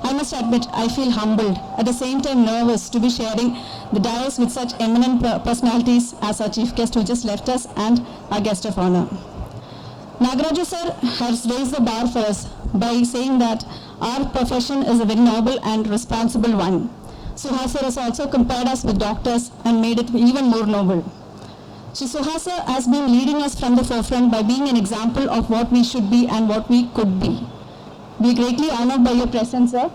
I must admit I feel humbled, at the same time nervous to be sharing the dais with such eminent personalities as our chief guest who just left us and our guest of honor. Nagaraju sir has raised the bar for us by saying that our profession is a very noble and responsible one. Suhas sir has also compared us with doctors and made it even more noble. Shri Suhas sir has been leading us from the forefront by being an example of what we should be and what we could be. We are greatly honored by your presence, sir.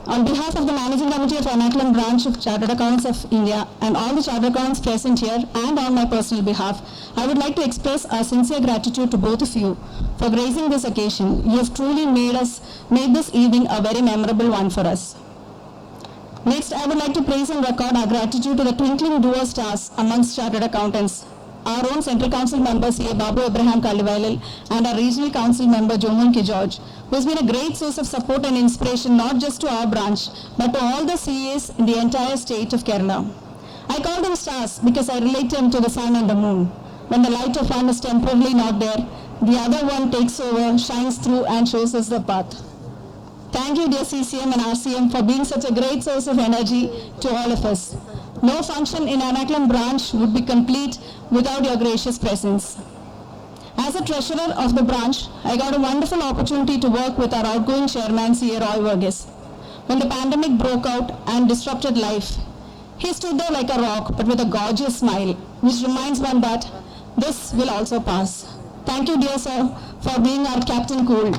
On behalf of the Managing Committee of Ernakulam Branch of Chartered Accountants of India and all the chartered accountants present here and on my personal behalf, I would like to express our sincere gratitude to both of you for gracing this occasion. You have truly made this evening a very memorable one for us. Next, I would like to praise and record our gratitude to the twinkling duo stars amongst chartered accountants, our own Central Council member C.A. Babu Abraham Kalivailal and our Regional Council member Jomun K. George, who has been a great source of support and inspiration not just to our branch, but to all the CAs in the entire state of Kerala. I call them stars because I relate them to the sun and the moon. When the light of one is temporarily not there, the other one takes over, shines through and shows us the path. Thank you, dear CCM and RCM, for being such a great source of energy to all of us. No function in Ernakulam branch would be complete without your gracious presence. As a treasurer of the branch, I got a wonderful opportunity to work with our outgoing chairman, C.A. Roy Varghese. When the pandemic broke out and disrupted life, he stood there like a rock, but with a gorgeous smile, which reminds one that this will also pass. Thank you, dear sir, for being our Captain Cool.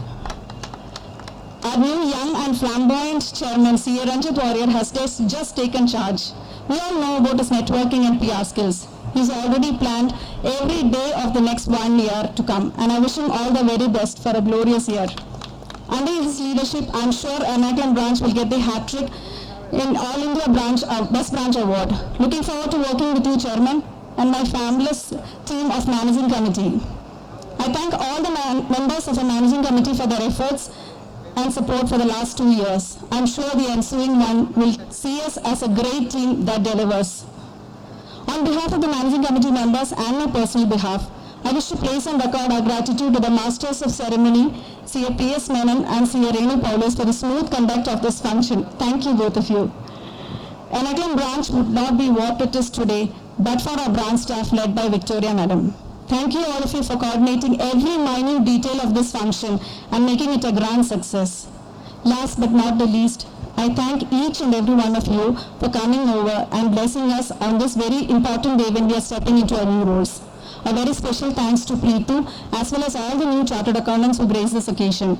Our new young and flamboyant chairman, C.A. Ranjit Warrior, has just taken charge. We all know about his networking and PR skills. He's already planned every day of the next 1 year to come, and I wish him all the very best for a glorious year. Under his leadership, I'm sure Ernakulam branch will get the hat trick in All India Best Branch Award. Looking forward to working with you, Chairman, and my fabulous team of Managing Committee. I thank all the members of the Managing Committee for their efforts and support for the last 2 years. I'm sure the ensuing one will see us as a great team that delivers. On behalf of the Managing Committee members and my personal behalf, I wish to place and record our gratitude to the Masters of Ceremony, C.A. P.S. Menon and C.A. Renu Paulus for the smooth conduct of this function. Thank you, both of you. Ernakulam branch would not be what it is today, but for our branch staff led by Victoria Madam. Thank you all of you for coordinating every minute detail of this function and making it a grand success. Last but not the least, I thank each and every one of you for coming over and blessing us on this very important day when we are stepping into our new roles. A very special thanks to Preetu as well as all the new chartered accountants who graced this occasion.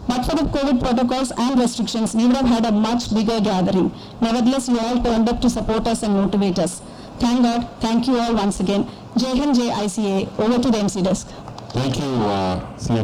But for the COVID protocols and restrictions, we would have had a much bigger gathering. Nevertheless, you all turned up to support us and motivate us. Thank God. Thank you all once again. Jai Hind, Jai ICA. Over to the MC desk. Thank you, C.A.